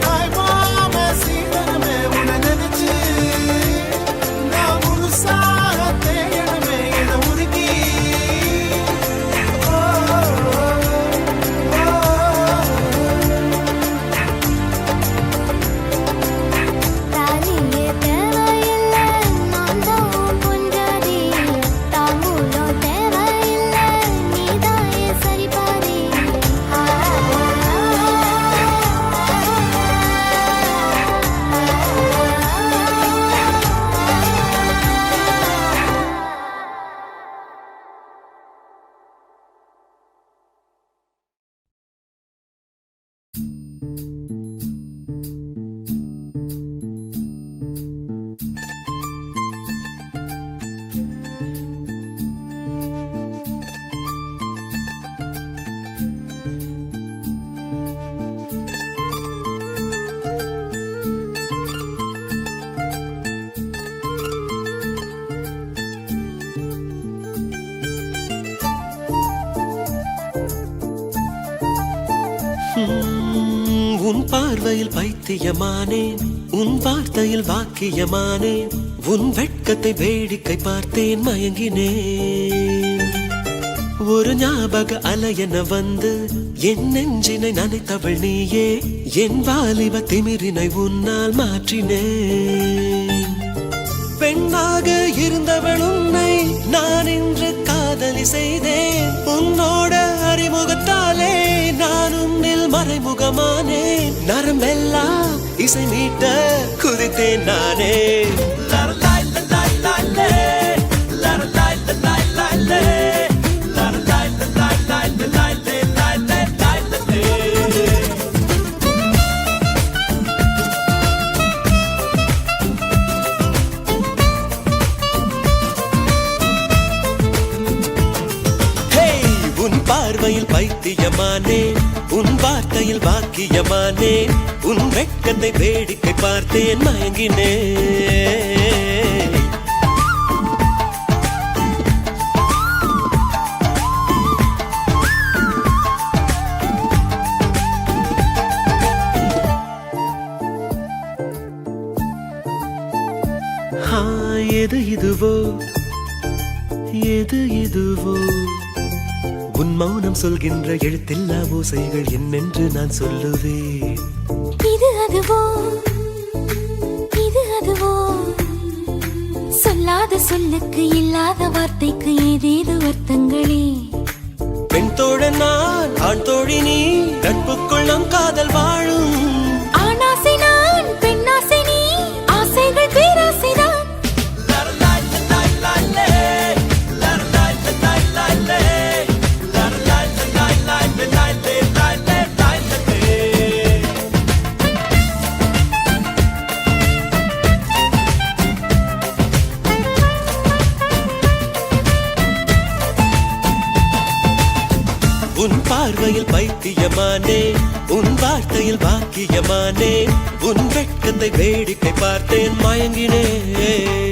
Speaker 3: தாய் மாம சீதனமே உன்னை நினைச்சு நான் முழுசாக தேயணுமே என உருகி. ஓ, ஓ,
Speaker 5: தாலியே தேவையில்ல நான் தான் பொஞ்சாதி. தாம்பூலம் தேவையில்ல நீதாயே சரிபாதி.
Speaker 1: உன் பார்வையில் பைத்தியமானேன், உன் வார்த்தையில் வாக்கியமானேன், உன் வெட்கத்தை வேடிக்கை பார்த்தேன் மயங்கினேன். ஒரு ஞாபக அலையென வந்து என் நெஞ்சினை நனைத்தவள் நீயே, என் வாலிப திமிரினை உன்னால் மாற்றினேன். பெண்ணாக இருந்தவள் உன்னை நான் இன்று காதலி செய்தேன். உன்னோட அறிமுகத்தாலே நான் உன்னில் மறைமுகமானேன். நரம்பெல்லாம் இசை மீட்ட குதித்தேன் நானே. லரலாய் லலாய் லாலே, லரலாய் லலாய் லாலே, லரலாய் லலாய் லாலே லாலே லாலே லாலே. உன் பார்வையில் பைத்தியமானேன், உன் வார்த்தையில் வாக்கியமானேன், உன் வெட்கத்தை வேடிக்கை பார்த்தேன் மயங்கினேன். எது இதுவோ எது இதுவோ உன் மௌனம் சொல்கின்ற எழுத்தில்லா ஓசைகள் என்னென்று நான் சொல்லுவேன்.
Speaker 5: இது அதுவோ இது சொல்லுக்கு இல்லாத வார்த்தைக்கு ஏதேது அர்த்தங்களே.
Speaker 1: பெண் தோழன் நான், ஆண் தோழி நீ, நட்புக்குள் நம் காதல் வாழும்.
Speaker 5: ஆணாசை நான், பெண்ணாசை நீ, ஆசைகள் பேராசைதான்.
Speaker 1: உன் பார்வையில் பைத்தியமானே, உன் வார்த்தையில் பாக்கியமானே, உன் வெட்கத்தை வேடிக்கை பார்த்தேன் மயங்கினேன்.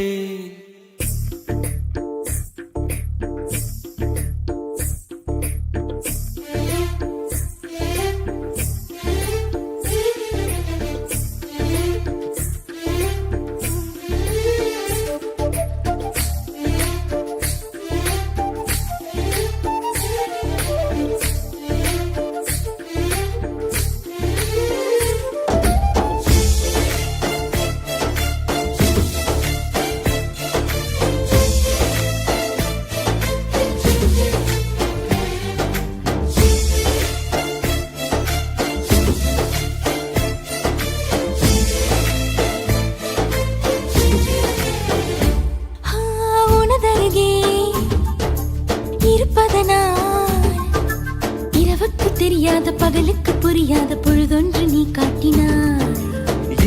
Speaker 5: தெரியாத பகலுக்கு புரியாத பொழுதொன்று நீ காட்டினாய்.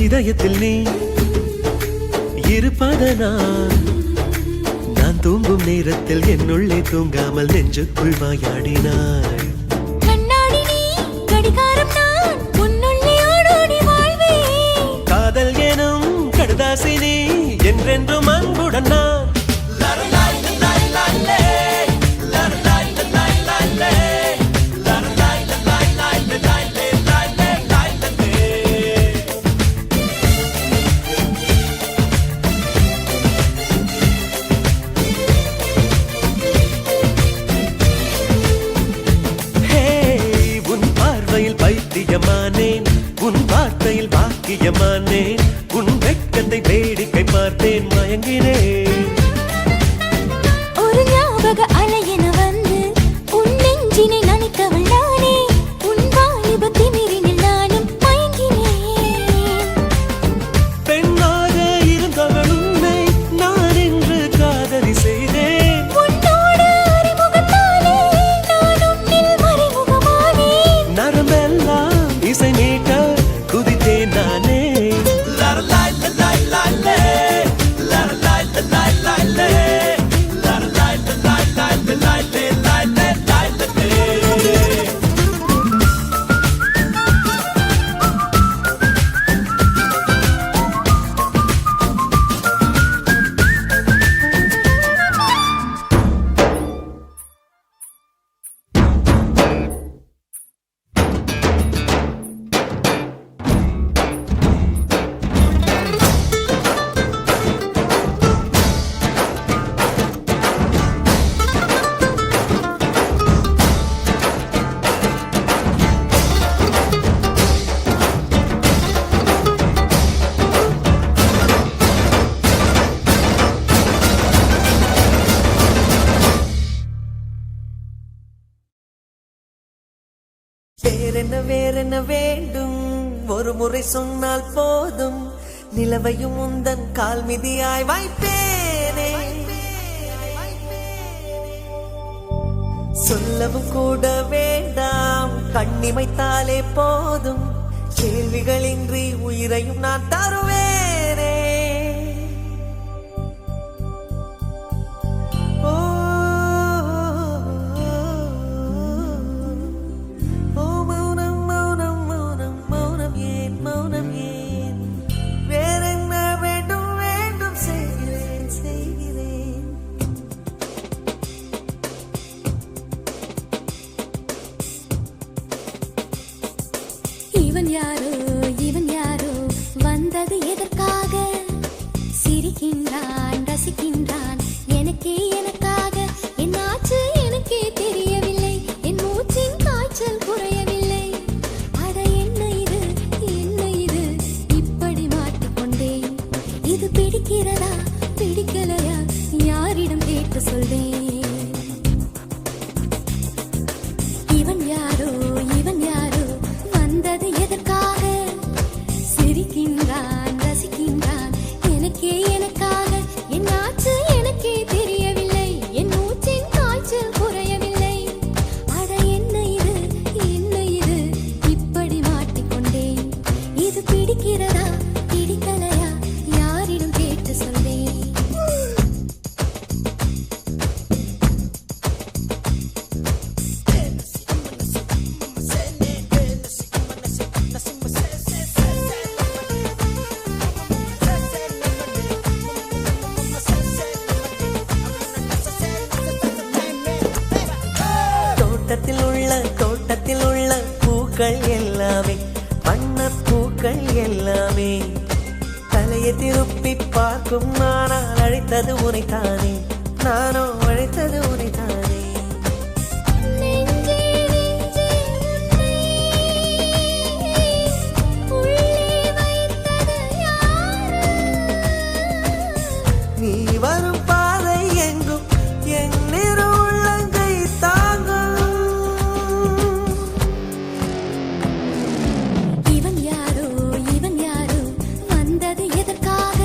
Speaker 1: இதயத்தில் நீ இருப்பதனால் நான் தூங்கும் நேரத்தில் என்னுள்ளே தூங்காமல் நெஞ்சுக்குள் வாயாடினாய்.
Speaker 5: கண்ணாடி நீ, கடிகாரம் நான், உன்னுள்ளே ஓடோடி வாழ்வேன்.
Speaker 1: காதல் எனும் கடுதாசி நீ, என்றென்றும் அன்புடன் நான். பைத்தியமானேன், உன் வார்த்தையில் பாக்கியமானேன், உன் வெட்கத்தை வேடிக்கை பார்த்தேன் மயங்கினேன்.
Speaker 5: ஒரு ஞாபக அலையென வந்து உன் நெஞ்சினை நனைத்தவள் நானே, உன் வாலிப திமிரினில் நானும் மயங்கினேன்.
Speaker 1: பெண்ணாக இருந்தவள் உன்னை நான் என்று காதலி செய்தேன்.
Speaker 5: உன்னோடு அறிமுகத்தாலே நான் உன்னில் மறைமுகமானேன்.
Speaker 1: நரம்பெல்லாம் இசை மீட்ட குதித்தேன் நானே.
Speaker 2: வேறென்ன வேண்டும், ஒரு முறை சொன்னால் போதும், நிலவையும் உந்தன் கால் மிதியாய் வைப்பேனே. சொல்லவும் கூட வேண்டாம், கண்ணிமைத்தாலே போதும், கேள்விகளின்றி உயிரையும் நான் தருவேனே.
Speaker 5: இவன் யாரோ வந்தது எதற்காக? சிரிக்கின்றான், ரசிக்கின்றான், எனக்காக. என் ஆச்சு எனக்கே தெரியவில்லை, என் மூச்சின் காய்ச்சல் குறையவில்லை. அட என்ன இது இப்படி மாட்டிக்கொண்டேன். இது பிடிக்கிறதா பிடிக்கலையா
Speaker 1: தோட்டத்தில் உள்ள பூக்கள் எல்லாமே வண்ணப் பூக்கள் எல்லாமே தலையை திருப்பி பார்க்கும் நானால் அழைத்தது உனைத்தானே நானோ அழைத்தது உனைத்தானே
Speaker 5: நெஞ்சே நெஞ்சே உள்ளே வைத்தது யாரு
Speaker 1: நீ வரும் பாதை எங்கும் என் நிறு உள்ளங்கை தாங்கும்
Speaker 5: இவன் யாரோ வந்தது எதற்காக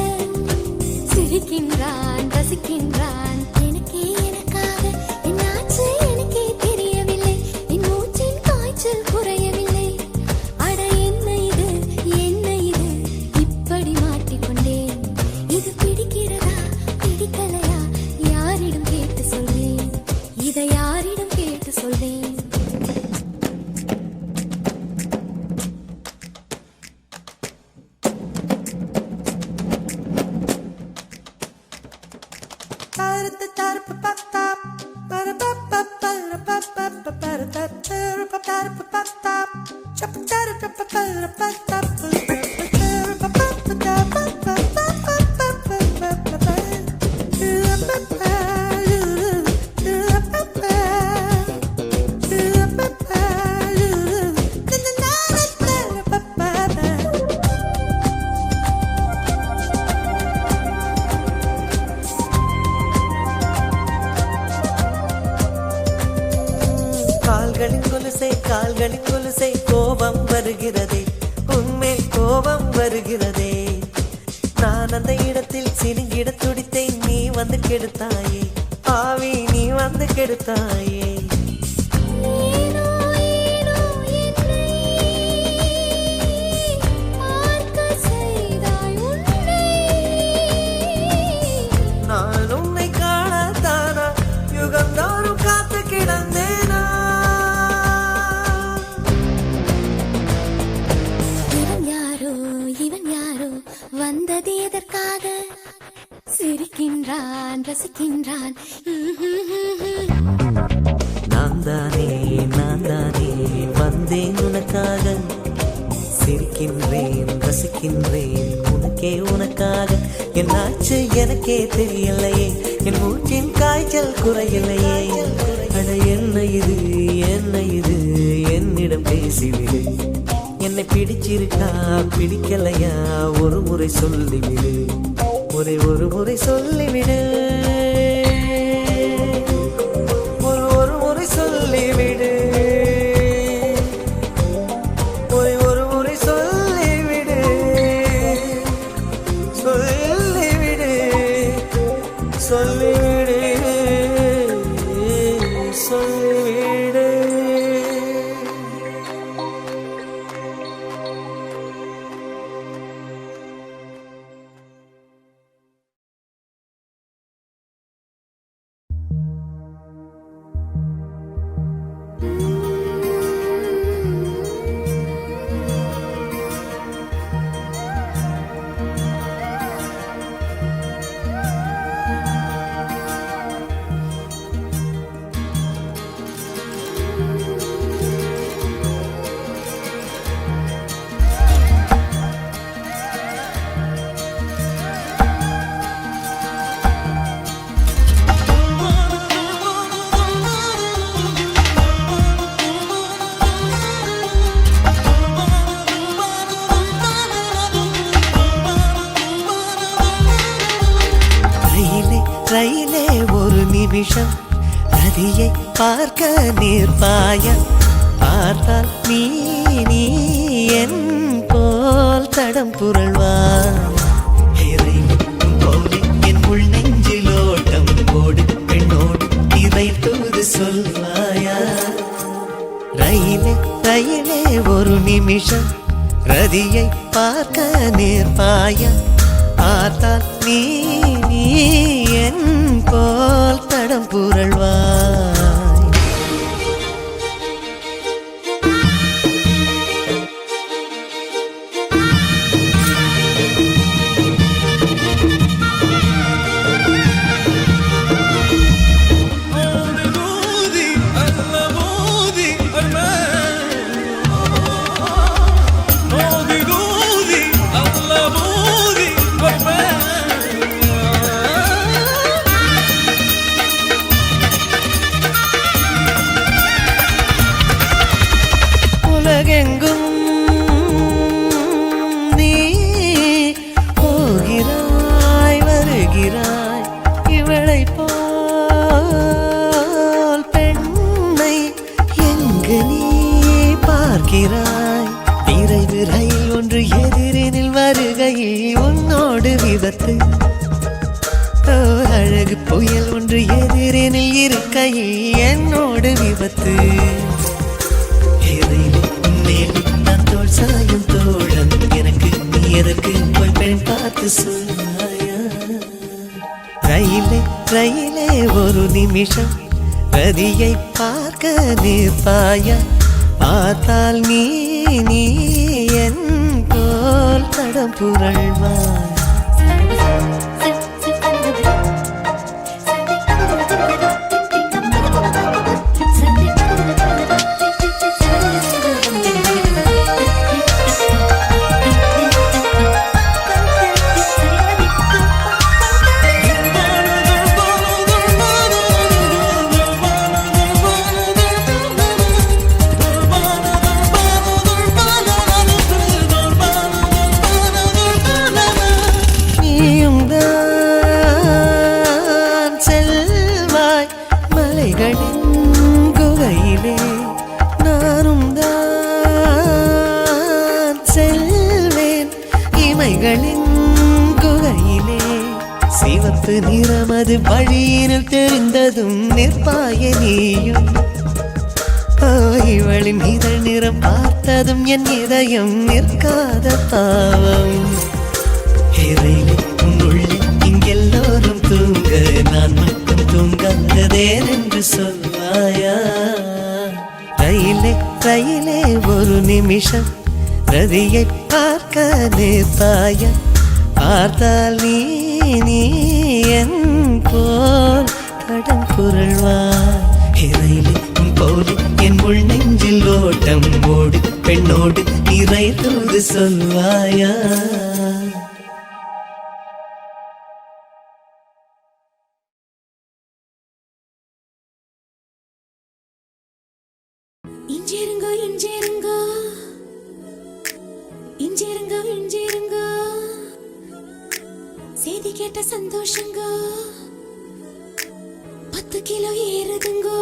Speaker 5: சிரிக்கின்றான் ரசிக்கின்றான் எனக்காக என்னாச்சு எனக்கே தெரியவில்லை என் மூச்சின் காய்ச்சல் குறையவில்லை அட என்ன இது இப்படி மாட்டிக்கொண்டேன் இது பிடிக்கிறதா பிடிக்கலையா யாரிடம் கேட்டு சொல்வேன் இதை யாரிடம் கேட்டு சொல்வேன்
Speaker 1: கால்களின் கொலுசை கோபம் வருகிறதே உன்மேல் கோபம் வருகிறதே நான் அந்த இடத்தில் சினுங்கிட துடித்தேன் நீ வந்து கெடுத்தாயே ஆவி நீ வந்து கெடுத்தாயே
Speaker 5: ஏனோ என்னை பார்க்க செய்தாய் உன்னை
Speaker 1: நான் உன்னை காணத்தானா யுகந்தோறும் காத்து கிடந்தேனா
Speaker 5: இவன் யாரோ வந்தது எதற்காக சிரிக்கின்றான் ரசிக்கின்றான்
Speaker 1: நான் தானே வந்தேன் உனக்காக சிரிக்கின்றேன் ரசிக்கின்றேன் உனக்காக என்னாச்சு எனக்கே தெரியலையே என் மூச்சின் காய்ச்சல் குறையலையே அட என்ன இது என்னிடம் பேசிவிடு என்னை பிடிச்சிருக்கா பிடிக்கலையா ஒரு முறை சொல்லிவிடு ஒரு முறை சொல்லிவிடு ஒரு முறை சொல்லிவிடு ஒரு முறை சொல்லிவிடு சொல்லிவிடு சொல்லிவிடு சொல்லிவிடு ரயிலே ஒரு நிமிஷம் நதியை பார்க்க நிற்பாய பார்த்தால் நீ என் போல் தடம் புரள்வாய் போலே என் உள் நெஞ்சிலோட்டம் ஓடு பெண்ணோடு இதை தூது சொல்வாயா ரயிலே ஒரு நிமிஷம் ரதியை பார்க்க நிற்பாய பார்த்தால் நீ என் போல் தடம் புரள்வாய்
Speaker 3: அல்லவோ
Speaker 1: அழகு புயல் ஒன்று எதிரினில் இருக்கையில் என்னோடு விபத்து. நான் தோல் சாயும் தோழன், எனக்கு நீ எதற்கு போய் பெண் பார்த்து சொன்னாயா? ரயிலே ரயிலே ஒரு நிமிஷம் ரதியை பார்க்க நிற்பாயா? பார்த்தால் நீ நீ என் போல் தடம் புரள்வாய். சிவப்பு நிறமது வழியினில் தெரிந்ததும் நிற்பாய நீயும். இவளின் இதழ் நிறம் பார்த்ததும் என் இதயம் நிற்காத பாவம். உன்னுள்ளே இங்கெல்லோரும் தூங்க நான் மட்டும் தூங்காததேன் என்று சொல்வாயா? ரயிலே ரயிலே ஒரு நிமிஷம் ரதியை பார்க்க நிற்பாயா? பார்த்தால் நீ நீ என் போல் தடம் புரள்வாய். ரயிலே உன் போது என் உள் நெஞ்சில் ஓட்டம் ஓடு, பெண்ணோடு இறை தூது சொல்வாயா?
Speaker 5: இஞ்சிருங்கோ இஞ்சிருங்கோ இஞ்சிருங்கோ இஞ்சிருங்கோ, செய்தி கேட்ட சந்தோஷங்கோ 10 கிலோ ஏறுதுங்கோ.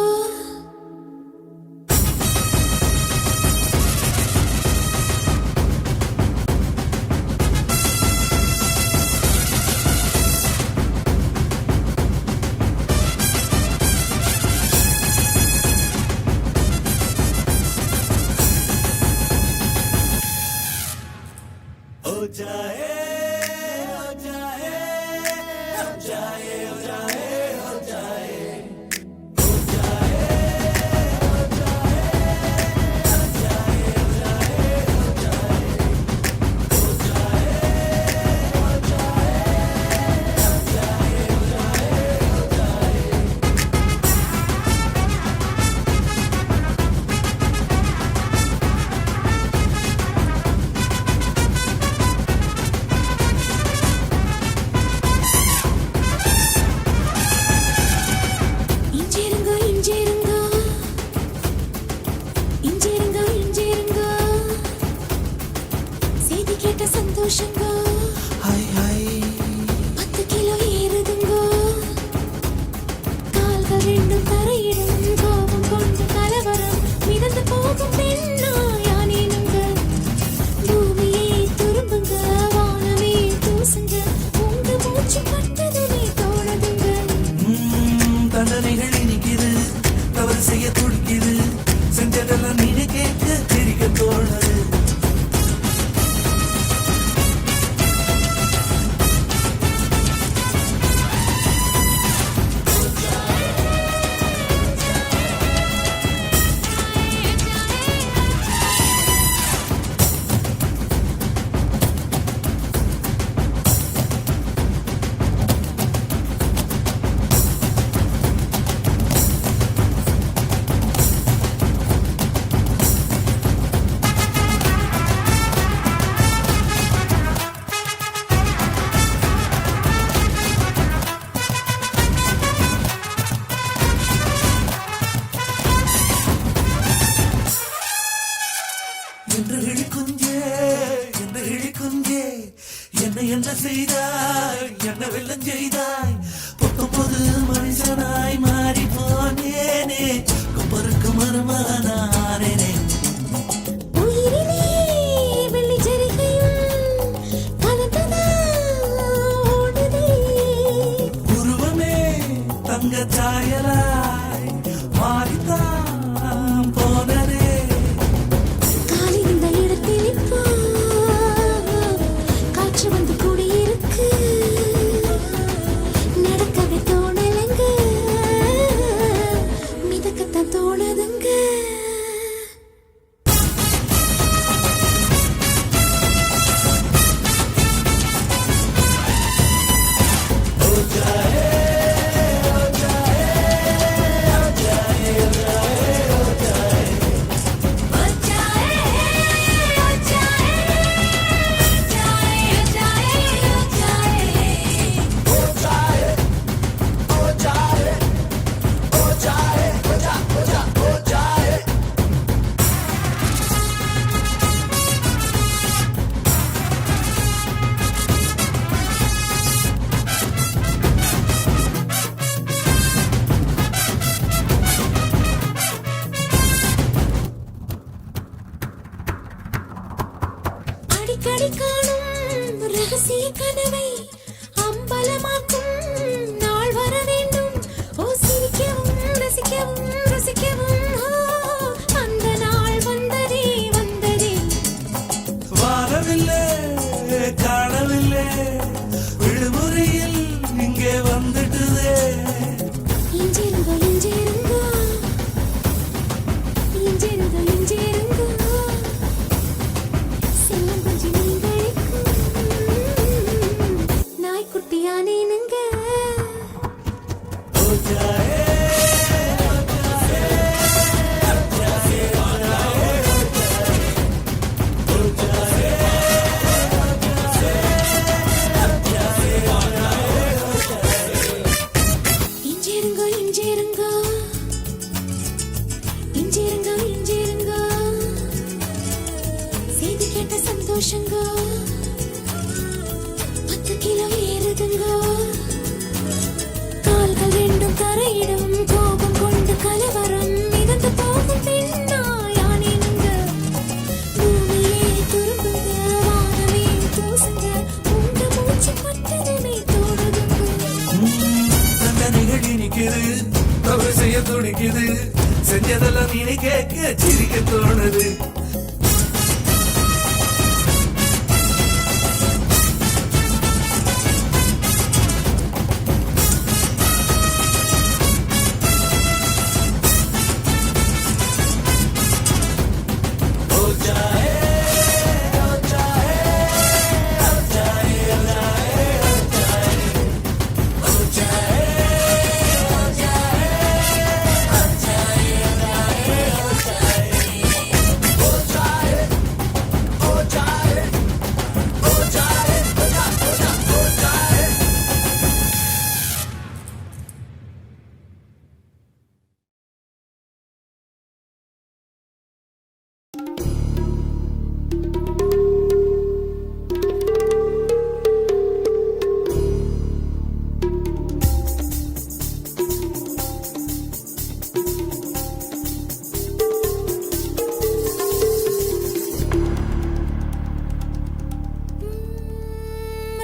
Speaker 5: சந்தோஷங்கோ 10 கிலோ ஏறுதுங்கோ. கால்கள் ரெண்டும் தரையிடும், கோபம் கொண்டு கலவரம் மிதந்து போகும் பெண்ணா யானேனுங்க. பூமியை துரும்புங்க, வானமே தூசுங்க, உங்க மூச்சு பட்டதுமே தோணுதுங்க.
Speaker 3: தண்டனைகள் இனிக்குது, தவறு செய்ய துடிக்குது, செஞ்சதெல்லாம் நீங்க கேட்க திரிக்க தோணுது. என்ன செய்தாய், என்ன வெள்ளம் செய்தாய், 19 மனுஷனாய் மாறி போனேனே, குப்பருக்கு மருமானானேனே. உருவமே தங்க சாயலாய் மாறித்தான் போனதே.
Speaker 5: காலி இந்த இடத்தில் இப்போ காற்று வந்து கூடியிருக்கு. நடக்கவே தோணலங்க, மிதக்கத்தான் தோணுதுங்க. அடிக்கடி காணும் ரகசிய கனவை அம்பலமாக்கும் நாள் வர வேண்டும். ஓ சிரிக்கவும் ரசிக்கவும் ரசிக்கவும், ஓ அந்த நாள் வந்ததே வந்ததே.
Speaker 3: வாரவில்லை காணவில்லை, விடுமுறையில் இங்கே வந்துட்டுதே.
Speaker 5: இஞ்சிருங்க இஞ்சிருங்க இஞ்சிருங்க இஞ்சிருங்க, செல்லம் கொஞ்சம் நீங்களுக்கும் நாய்க்குட்டியானேனுங்க. இஞ்சிருங்க இஞ்சிருங்க இஞ்சிருங்க இஞ்சிருங்க, செய்தி கேட்ட சந்தோஷங்க 10 கிலோ ஏறுதுங்க. கால்கள் ரெண்டும் தரையிடும், கோபம் கொண்டு கலவரம் மிதந்து போகும் பெண்ணாயானேனுங்க. பூமியே துரும்புங்க, வானமே பூசுங்க, உங்க மூச்சு பட்டதுமே தோடுதுங்க.
Speaker 3: தங்க நிகழ்ச்சி நிக்குது, தவறு செய்ய துடிக்குது, செஞ்சதெல்லாம் நீ கேட்க சிரிக்க தோணுது.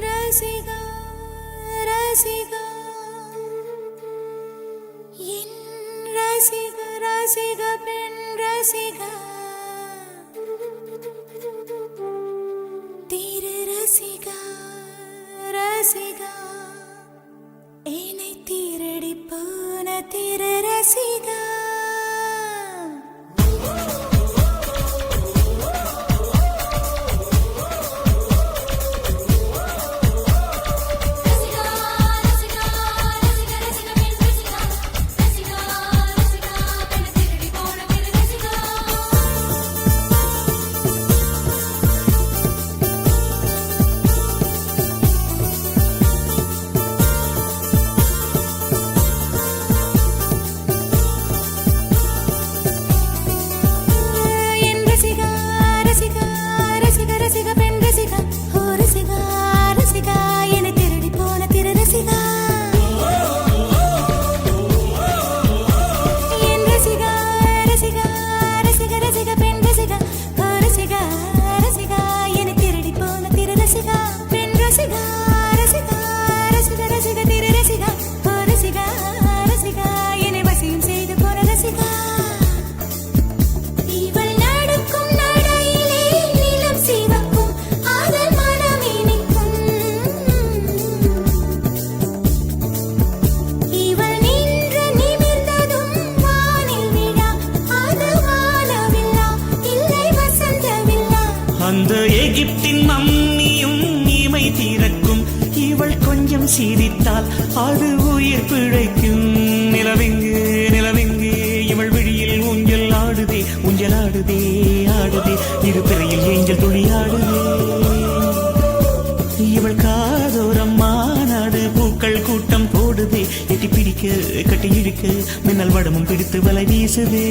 Speaker 5: ரசிகா ரசிகா என் ரசிக ரசிக பெண் ரசிகா, திரு ரசிகா ரசிகா, என்னை திருடி போன திரு ரசிகா.
Speaker 6: அது உயிர் பிழைக்கும். நிலவெங்கு நிலவெங்கு இவள் விழியில் ஊஞ்சல் ஆடுதே ஊஞ்சல் ஆடுதே ஆடுதே இரு பிறையில் ஏஞ்சல் துளி ஆடுதே. இவள் காதோரம் மாநாடு பூக்கள் கூட்டம் போடுதே எட்டி பிடிக்க கட்டி இழுக்க மின்னல் வடமும் பிடித்து வலை வீசுதே.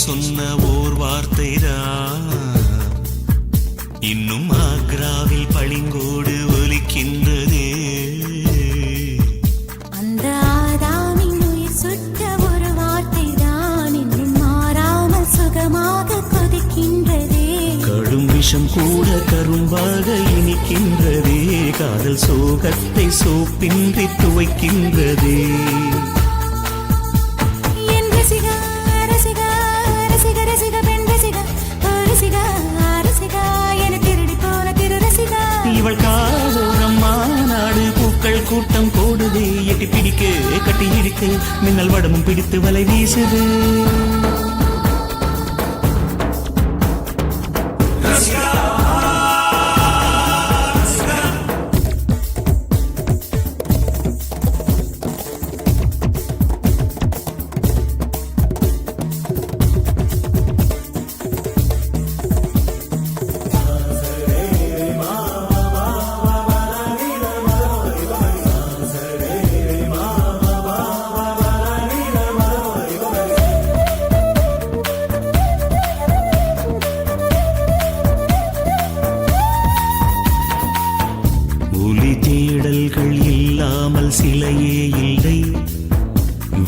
Speaker 6: சொன்ன ஓர் வார்த்தைதான் இன்னும் ஆக்ராவில் பளிங்கோடு ஒலிக்கின்றதே.
Speaker 5: அந்த ஆதாமின் உயிர் சுட்ட ஒரு வார்த்தைதான் இன்னும் மாறாமல் சுகமாக கொதிக்கின்றதே.
Speaker 6: கடும் விஷம் கூட கரும்பாக இனிக்கின்றதே. காதல் சோகத்தை சோப்பின்றி துவைக்கின்றதே. இவள் காதோரம் மாநாடு பூக்கள் கூட்டம் போடுதே எட்டி பிடிக்க கட்டி இழுக்க மின்னல் வடமும் பிடித்து வலை வீசுது. ஒலி தேடல்கள் இல்லாமல் சிலையே இல்லை.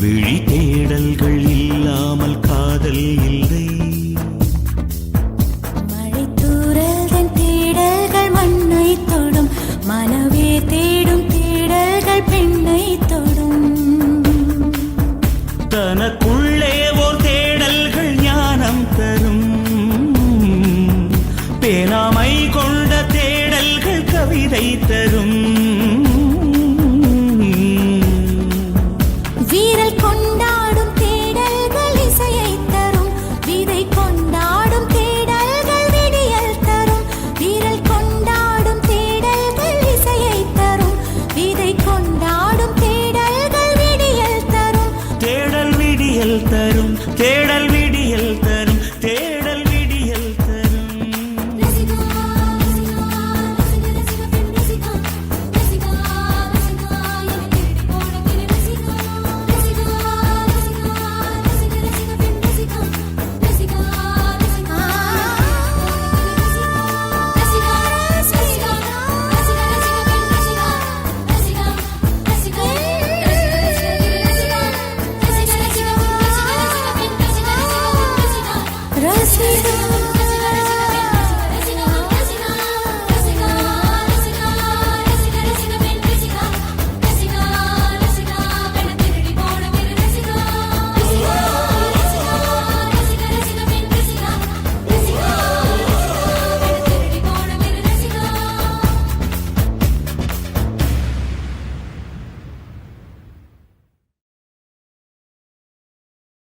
Speaker 6: விழி தேடல்கள் இல்லாமல் காதல் இல்லை.
Speaker 5: மழை தூறல் தேடல்கள் மண்ணை தொடும். மனவே தேடும் தேடல்கள் பெண்ணை தொடும்.
Speaker 6: தனக்குள்ளே ஓர் தேடல்கள் ஞானம் தரும். பேனாமை கொண்ட தேடல்கள் கவிதை தரும்.
Speaker 5: வீரல் கொண்டாடும் தேடல்கள் இசையை தரும். விதை கொண்டாடும் தேடல்கள் விடியல் தரும். வீரல் கொண்டாடும் தேடல்கள் இசையை தரும். விதை கொண்டாடும் தேடல்கள் விடியல் தரும்.
Speaker 6: தேடல் விடியல் தரும். தேடல் விடியல் தரும். தேடல் விடியல் தரும்.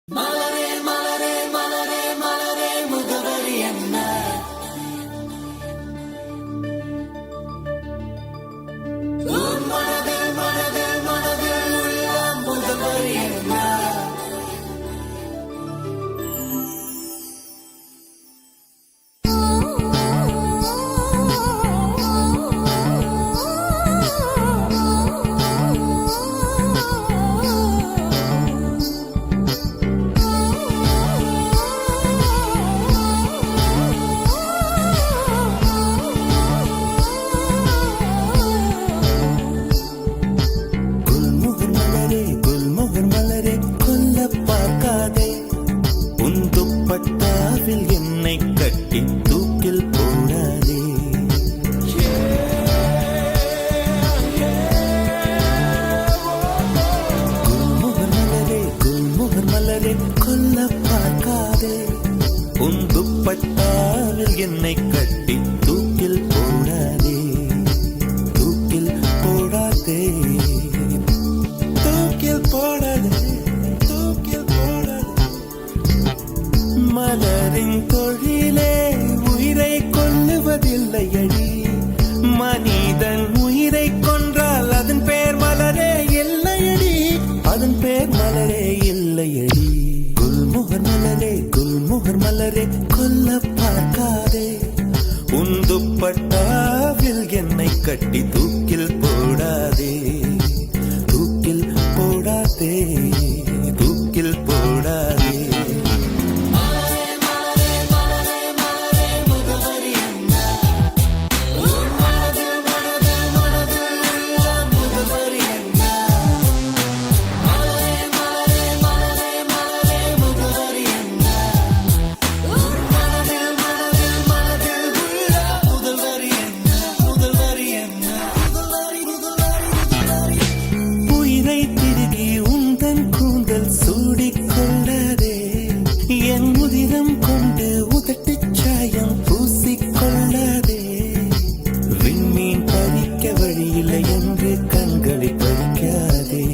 Speaker 2: Malare
Speaker 1: துப்பட்டாவில் என்னை கட்டி தூக்கில் போடாதே. குல்முகர் மலரே கொல்ல பார்க்காதே. உன் துப்பட்டாவில் என்னை கட்டி தூக்கில் போடாதே. தூக்கில் போடாதே. தூக்கில் போடாதே. தூக்கில் போடாதே. மலரின் தொழிலே உயிரை கொல்லுவதில்லையடி. மனிதன் உயிரை கொன்றால் அதன் பேர் மலரே இல்லையடி. அதன் பேர் மலரே இல்லையடி. குல்முகர் மலரே கொல்ல பார்க்காதே. உன் துப்பட்டாவில் என்னை கட்டி தூக்கில் போடாதே. தூக்கில் போடாதே. தூக்கில் போடாதே. உயிரை திருகி உந்தன் கூந்தல் சூடிக்கொள்ளாதே. என் உதிரம் கொண்டு உதட்டுச் சாயம் பூசிக்கொள்ளாதே. விண்மீன் பறிக்க வழியில்லை என்று கண்களை பறிக்காதே.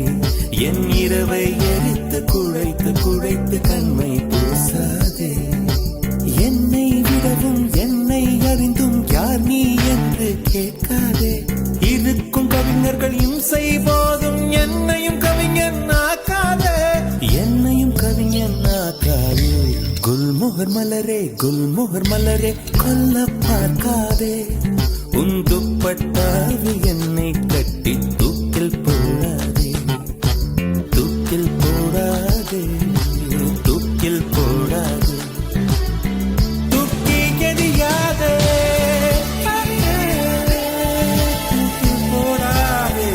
Speaker 1: என் இரவை எரித்து குழைத்து குழைத்து கண்மை பூசாதே. என்னை விடவும் என்னை அறிந்தும் யார் நீ என்று கேட்காதே. இருக்கும் கவிஞர்கள் இம்சை போதும் என்னையும் கவிஞன் ஆக்காதே. என்னையும் கவிஞன் ஆக்காதே. குல்முகர் மலரே கொல்ல பார்க்காதே. உன் துப்பட்டாவில் என்னை கட்டி தூக்கில் போடாதே. தூக்கில் போடாதே. தூக்கில் போடாதே. தூக்கி எறியாதே. தூக்கில் போடாதே.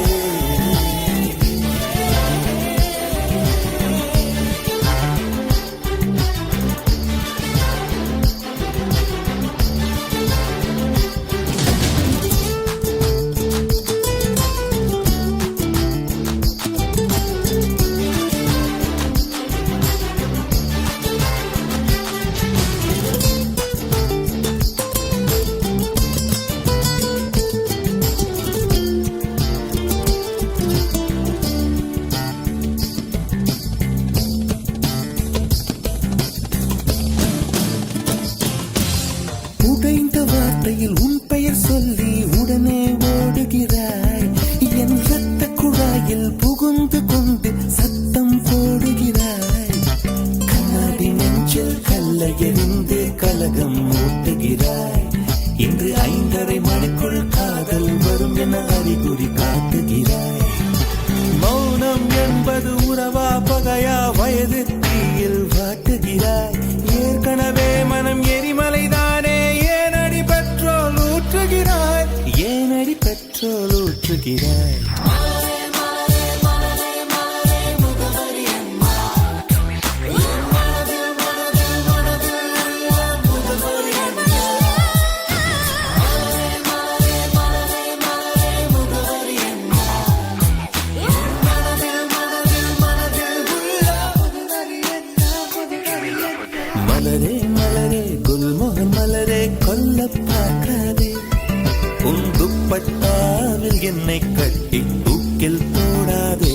Speaker 1: உடைந்த வார்த்தையில் உன் பெயர் சொல்லி உடனே ஓடுகிறாய். என் ரத்த குழாயில் புகுந்து கொண்டு சத்தம் போடுகிறாய். கண்ணாடி நெஞ்சில் கல்லை எறிந்து கலகம் மூட்டுகிறாய். இன்று 5:30 மணிக்குள் காதல் வரும் என அறிகுறி காட்டுகிறாய். மௌனம் என்பது உறவா பகையா வயது தீயில் வாட்டுகிறாய். ஏற்கனவே மனம் எரிமலைதானே. ஏனடி பெட்ரோல் ஊற்றுகிறாய். ஏனடி பெட்ரோல் ஊற்றுகிறாய். மலரே குல்முகர் மலரே கொல்ல பார்க்காதே. உன் துப்பட்டாவில் என்னை கட்டி தூக்கில் போடாதே.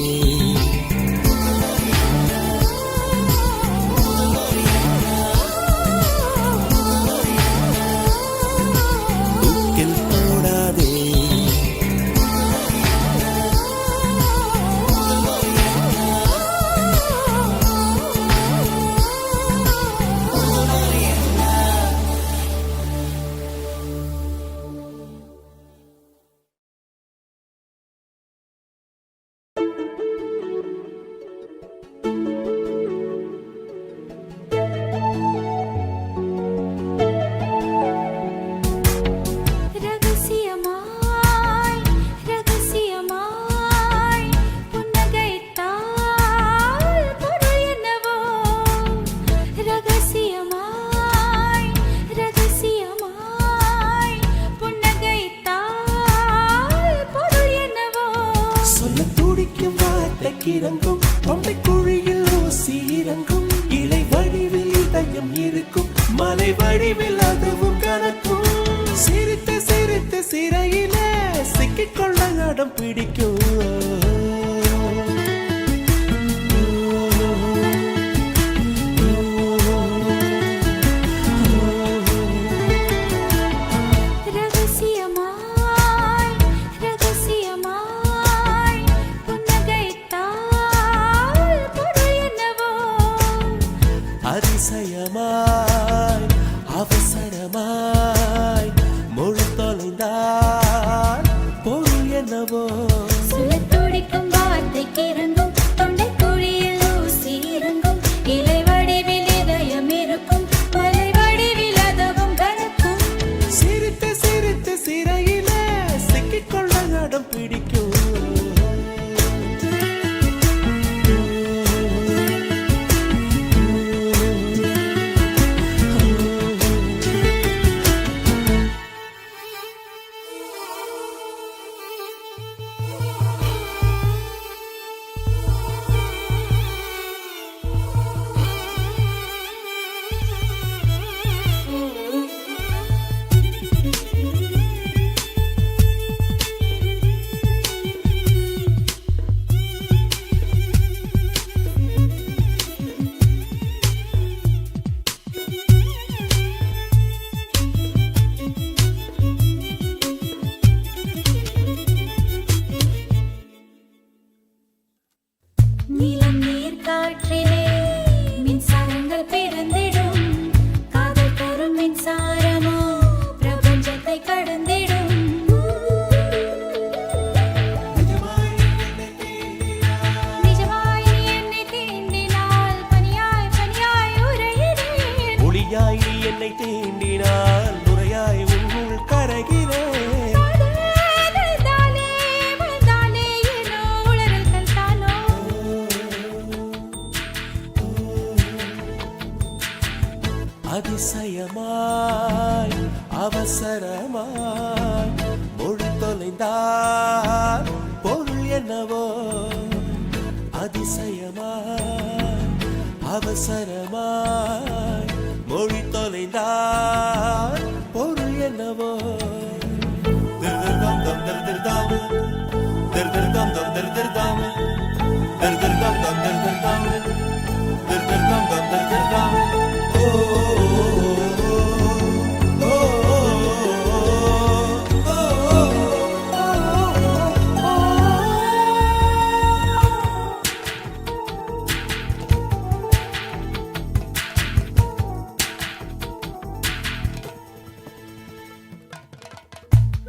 Speaker 3: அவசரமாய் அவசரமாய் மொழி தொலைந்தார் பொருள் என்னவோ
Speaker 5: சுழத்துடிக்கும் வார்த்தைக்கு இறங்கும் தொண்டை குழியில் ஊசி இறங்கும் இலை வடிவில் இதயம் இருக்கும் மலை வடிவில் அதவும் கலக்கும்
Speaker 3: சிரித்து சிரித்து சிறையிலே சிக்கிக்கொள்ள நடம் பிடிக்கும்
Speaker 5: நிலம் நீர் காற்றிலே மின்சாரங்கள் பிறந்திடும் காதல் தரும் மின்சாரமோ பிரபஞ்சத்தை கடந்திடும் நிஜமாய் நீ என்னை தீண்டினால் பனியாய் பனியாய் உறைகிறேன்
Speaker 3: ஒளியாய் நீ என்னை தீண்டினால் நுரையாய் உன்னுள் கரைகிறேன்
Speaker 5: தானே தானே ஏனோ உளறல்கள் தானோ
Speaker 3: அதிசயமாய் அவசரமாய் மொழி தொலைந்தார் பொருள் என்னவோ அதிசயமாய் அவசரமாய் மொழி தொலைந்தார் பொருள் என்னவோ திருதிர்தம் தம் திருதிர்தாம் திருதிர்தம் தம் திருதிர்தாம் திருதிர்தம் தம் திருதிர்தாம் திருதிர்தம் தம் திருதிர்தாம்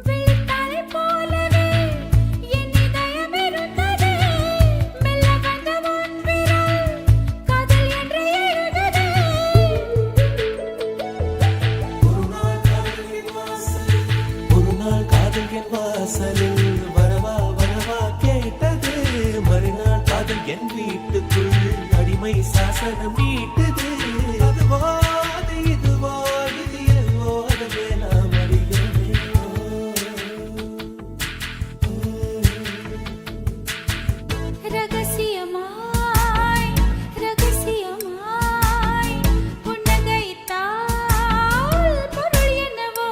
Speaker 5: வெள்ளித்தாரை போலவே என் இதயம் இருந்தது மெல்ல வந்த உன் விரல் காதல் என்று எழுதுது
Speaker 3: ஒரு நாள் காதல் என் வாசலில் வரவா வரவா கேட்டது மறுநாள் காதல் என் வீட்டுக்குள் அடிமை சாசனம் நீட்டுது அதுவோ அது இதுவோ இது எதுவோ அதுவே நாம் அறிகிறோம்
Speaker 5: ரகசியமாய் ரகசியமாய் புன்னகைத்தால் பொருள் என்னவோ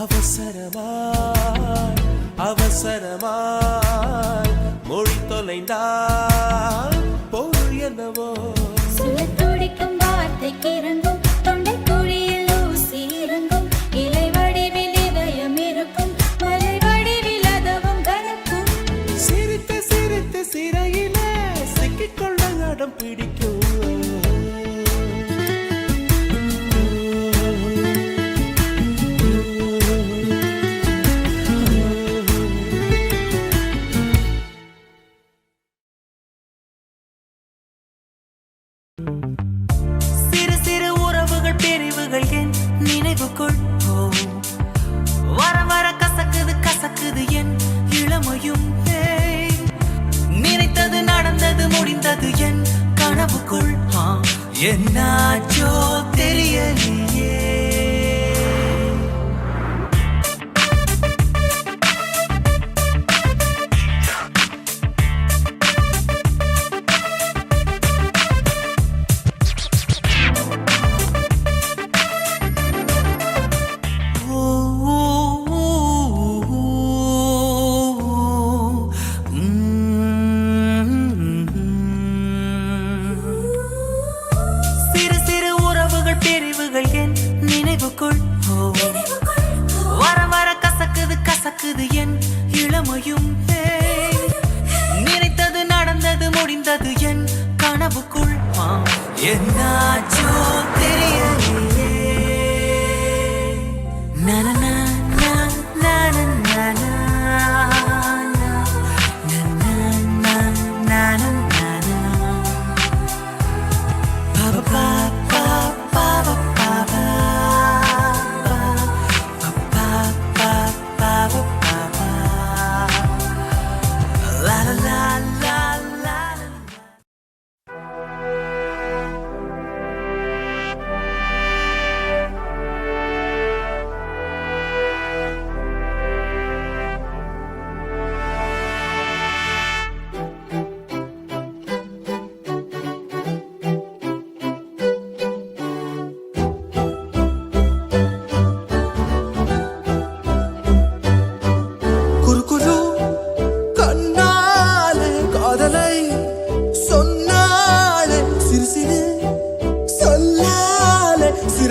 Speaker 3: அவசரமாய் அவசரமாய் மொழி தொலைந்தால் பொருள் என்னவோ
Speaker 5: சுழத்துடிக்கும் வார்த்தைக்கு இறங்கும் தொண்டை குழியில் ஊசி இறங்கும் இலை வடிவில் இதயம் இருக்கும் மலை வடிவில் அதவும் கலக்கும்
Speaker 3: சிரித்து சிரித்து சிறையிலே சிக்கிக்கொள்ள நடம் பிடிக்கும்
Speaker 2: சிறு சிறு உறவுகள் பிரிவுகள் என் நினைவுக்குள் வர வர கசக்குது கசக்குது என் இளமையும் ஏய். நினைத்தது நடந்தது முடிந்தது என் கனவுக்குள் என்னாச்சோ தெரியலையே சிறு சிறு உறவுகள் பிரிவுகள் என் நினைவுக்குள் வர வர கசக்குது கசக்குது என் இளமையும் ஏய். நினைத்தது நடந்தது முடிந்தது என் கனவுக்குள் என்னாச்சோ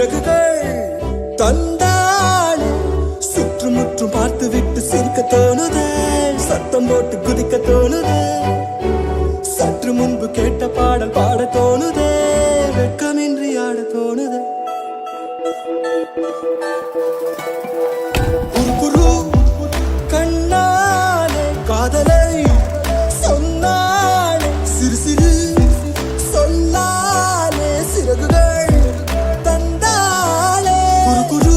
Speaker 3: சிறகுகள் தந்தாளே சுற்றுமுற்றும் பார்த்து விட்டு சிரிக்க தோணுதே சத்தம் போட்டு குதிக்க தோணுதே சற்று முன்பு கேட்ட பாடல் பாட தோணுதே வெட்கமின்றி ஆட தோணுதே குறு கண்ணாலே காதலை சொன்னாலே சிறு சிறு சொல்லாலே சிறகுகள் தந்தாலே குறு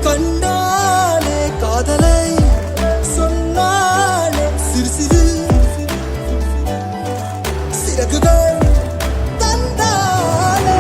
Speaker 3: கண்ணாலே காதலை சொன்னாலே சிறு சிறு சிறகுகள் தந்தாலே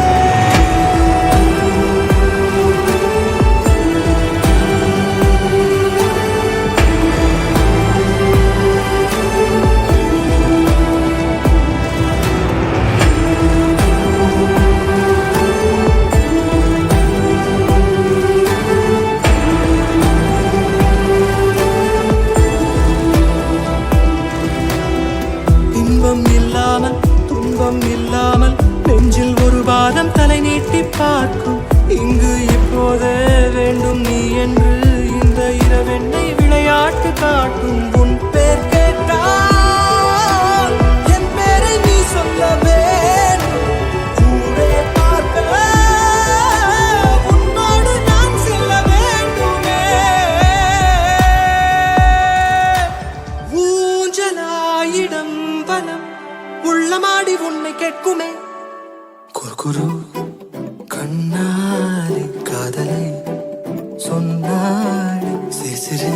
Speaker 3: இன்பம் இல்லாமல் துன்பம் இல்லாமல் நெஞ்சில் ஒரு பாதம் தலை நீட்டி பார்க்கும் இங்கு இப்போதே வேண்டும் நீ என்று இந்த இரவெண்ணை விளையாட்டு காட்டும் உன் பேர் கேட்டால் என் பேரை நீ சொல்ல வேண்டும் ஊரே பார்க்க உன்னோடு நான் செல்ல வேண்டுமே ஊஞ்சலாயிடம் வனம் உள்ளமாடி உன்னை கேட்குமே குறு கண்ணாலே காதலை சொன்னாலே சிறு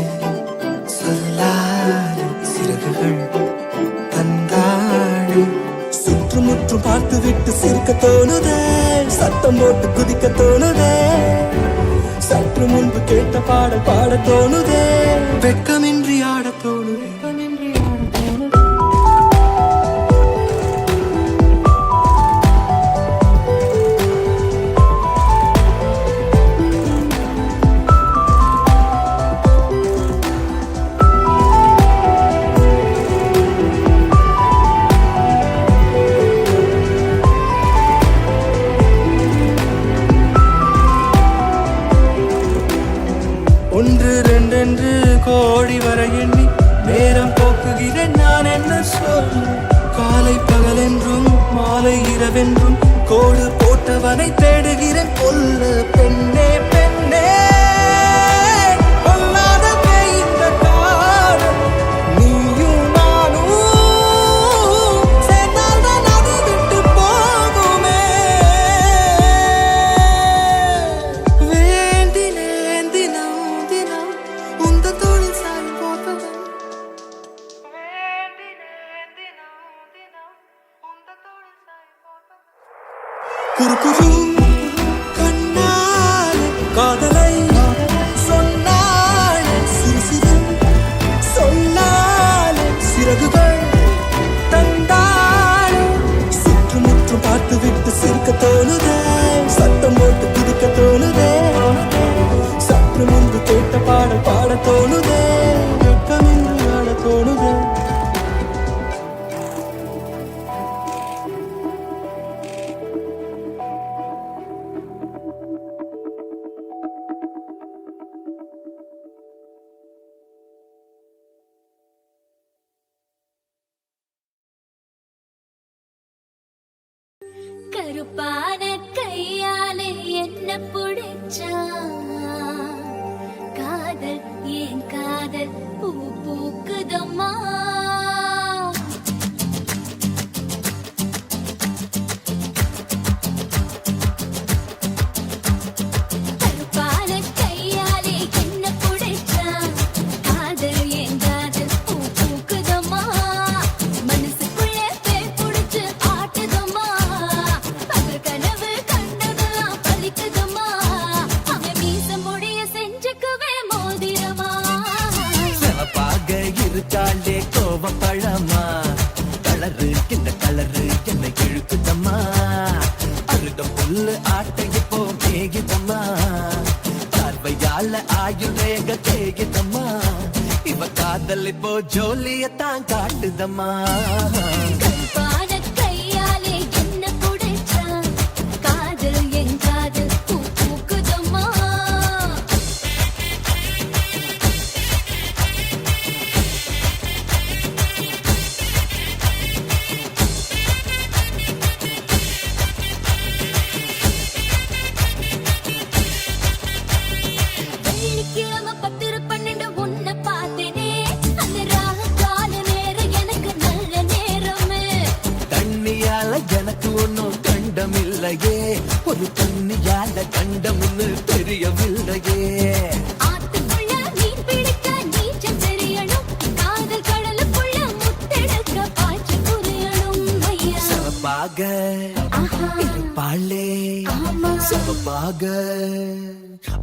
Speaker 3: சொல்லாலே சிறகுகள் தந்தாளே சுற்றுமுற்றும் பார்த்து விட்டு சிரிக்க தோணுதே சத்தம் போட்டு குதிக்க தோணுதே சற்று முன்பு கேட்ட பாடல் பாட தோணுதே வெட்கமின்றி ஆட தோணுதே ஒன்று ரெண்டென்று கோடி வர எண்ணி நேரம் போக்குகிறேன் நான் என்ன சொல்ல காலை பகலென்றும் மாலை இரவென்றும் கோடு போட்டவனை தேடுகிறேன் கொல்ல பெண்ணே பெண்ணே பொல்லாததே இந்த காலம் நீயும் நானும் சேர்ந்தால்தான் அது விட்டு போகுமே வேண்டினேன் தினம் தினம் உந்த தோளில் சாய் போட்டவன் குறு கண்ணாலே காதலை சொன்னாலே சிறு சிறு சொன்னாலே சிறகுகள் தந்தாலே சுற்றுமுற்றும் பார்த்து விட்டு சிரிக்க தோணுதே சத்தம் போட்டு குதிக்க தோணுதே சற்று முன்பு கேட்ட பாடல் பாட தோணுதே வெட்கமின்றி ஆட தோணுதே
Speaker 5: கருப்பான கையாலே என்ன புடிச்சா காதல் ஏன் காதல் பூ பூக்குதம்மா கருப்பான கையாலே என்ன புடிச்சா காதல் ஏன் காதல் பூ பூக்குதம்மா மனசுக்குள்ள பேர் புடிச்சு ஆட்டுதம்மா பகல் கனவு கண்டதெல்லாம் பலிக்குதம்மா அவன் மீச முடிய செஞ்சுக்குவே மோதிரமா
Speaker 3: சிவப்பாக இருக்காளே கோவப்பழமா கலரு இந்த கலரு என்னை இழுக்குதம்மா அழுத புல்லு ஆட்டை இப்போ மேகிதம்மா பார்வையால ஆயுள் ரேக தேகிதம்மா இவ காதல் இப்போ ஜோலியத்தான் காட்டுதம்மா
Speaker 5: கருப்பான கையாலே என்ன புடிச்சா காதல் என் காதல் பூ
Speaker 3: ஒரு தண்ணியால கண்டம்னு தெரியவில்லையே.
Speaker 5: ஆத்துக்குள்ள மீன் பிடிக்க நீச்சல் தெரியணும், காதல் கடலுக்குள்ள முத்தெடுக்க பாய்ச்சி புரியணும் ஐயா.
Speaker 3: சிவப்பாக இருப்பாளே, சிவப்பாக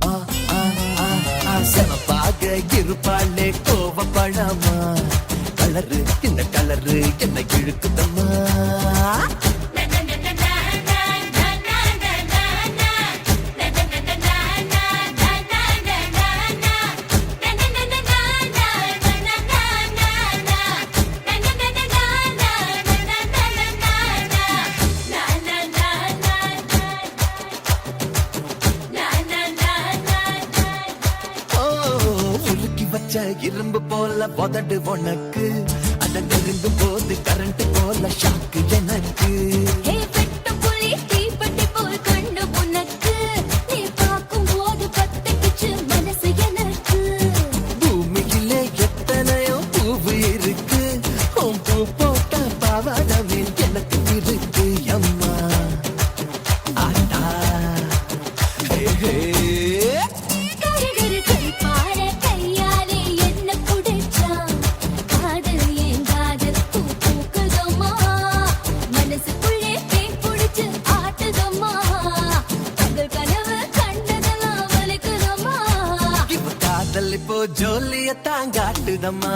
Speaker 3: ஆ, ஆ, ஆ, ஆ, சிவப்பாக இருப்பாளே கோவப்படாமா. கலரு இந்த கலரு என்ன இழுக்குதம்மா. உருக்கி வச்ச இரும்பு போல உதடு உனக்கு, அத நெருங்கும் போது கரண்ட் போல ஷாக்கு எனக்கு.
Speaker 5: ஹே வெட்டு புலி தீப்பெட்டி போல் கண்ணு உனக்கு, நீ பார்க்கும் போது பத்திக்கிச்சு மனசு எனக்கு.
Speaker 3: பூமியிலே எத்தனையோ பூவு இருக்கு, உன் பூ போட்ட பாவாடமே எனக்கு இருக்கு அம்மா. ஆட்டா ஹே ஹே.
Speaker 5: கருகரு கைப்பார கையாலே என்ன புடிச்சான், காதல் ஏன் காதல் பூ பூக்குதம்மா, மனசுக்குள்ளே பேய் புடிச்சு ஆட்டுதம்மா, பகல் கனவு கண்டதெல்லாம் வலிக்குதம்மா.
Speaker 3: இவ காதல் இப்போ ஜோலிய தாங்காட்டுதம்மா.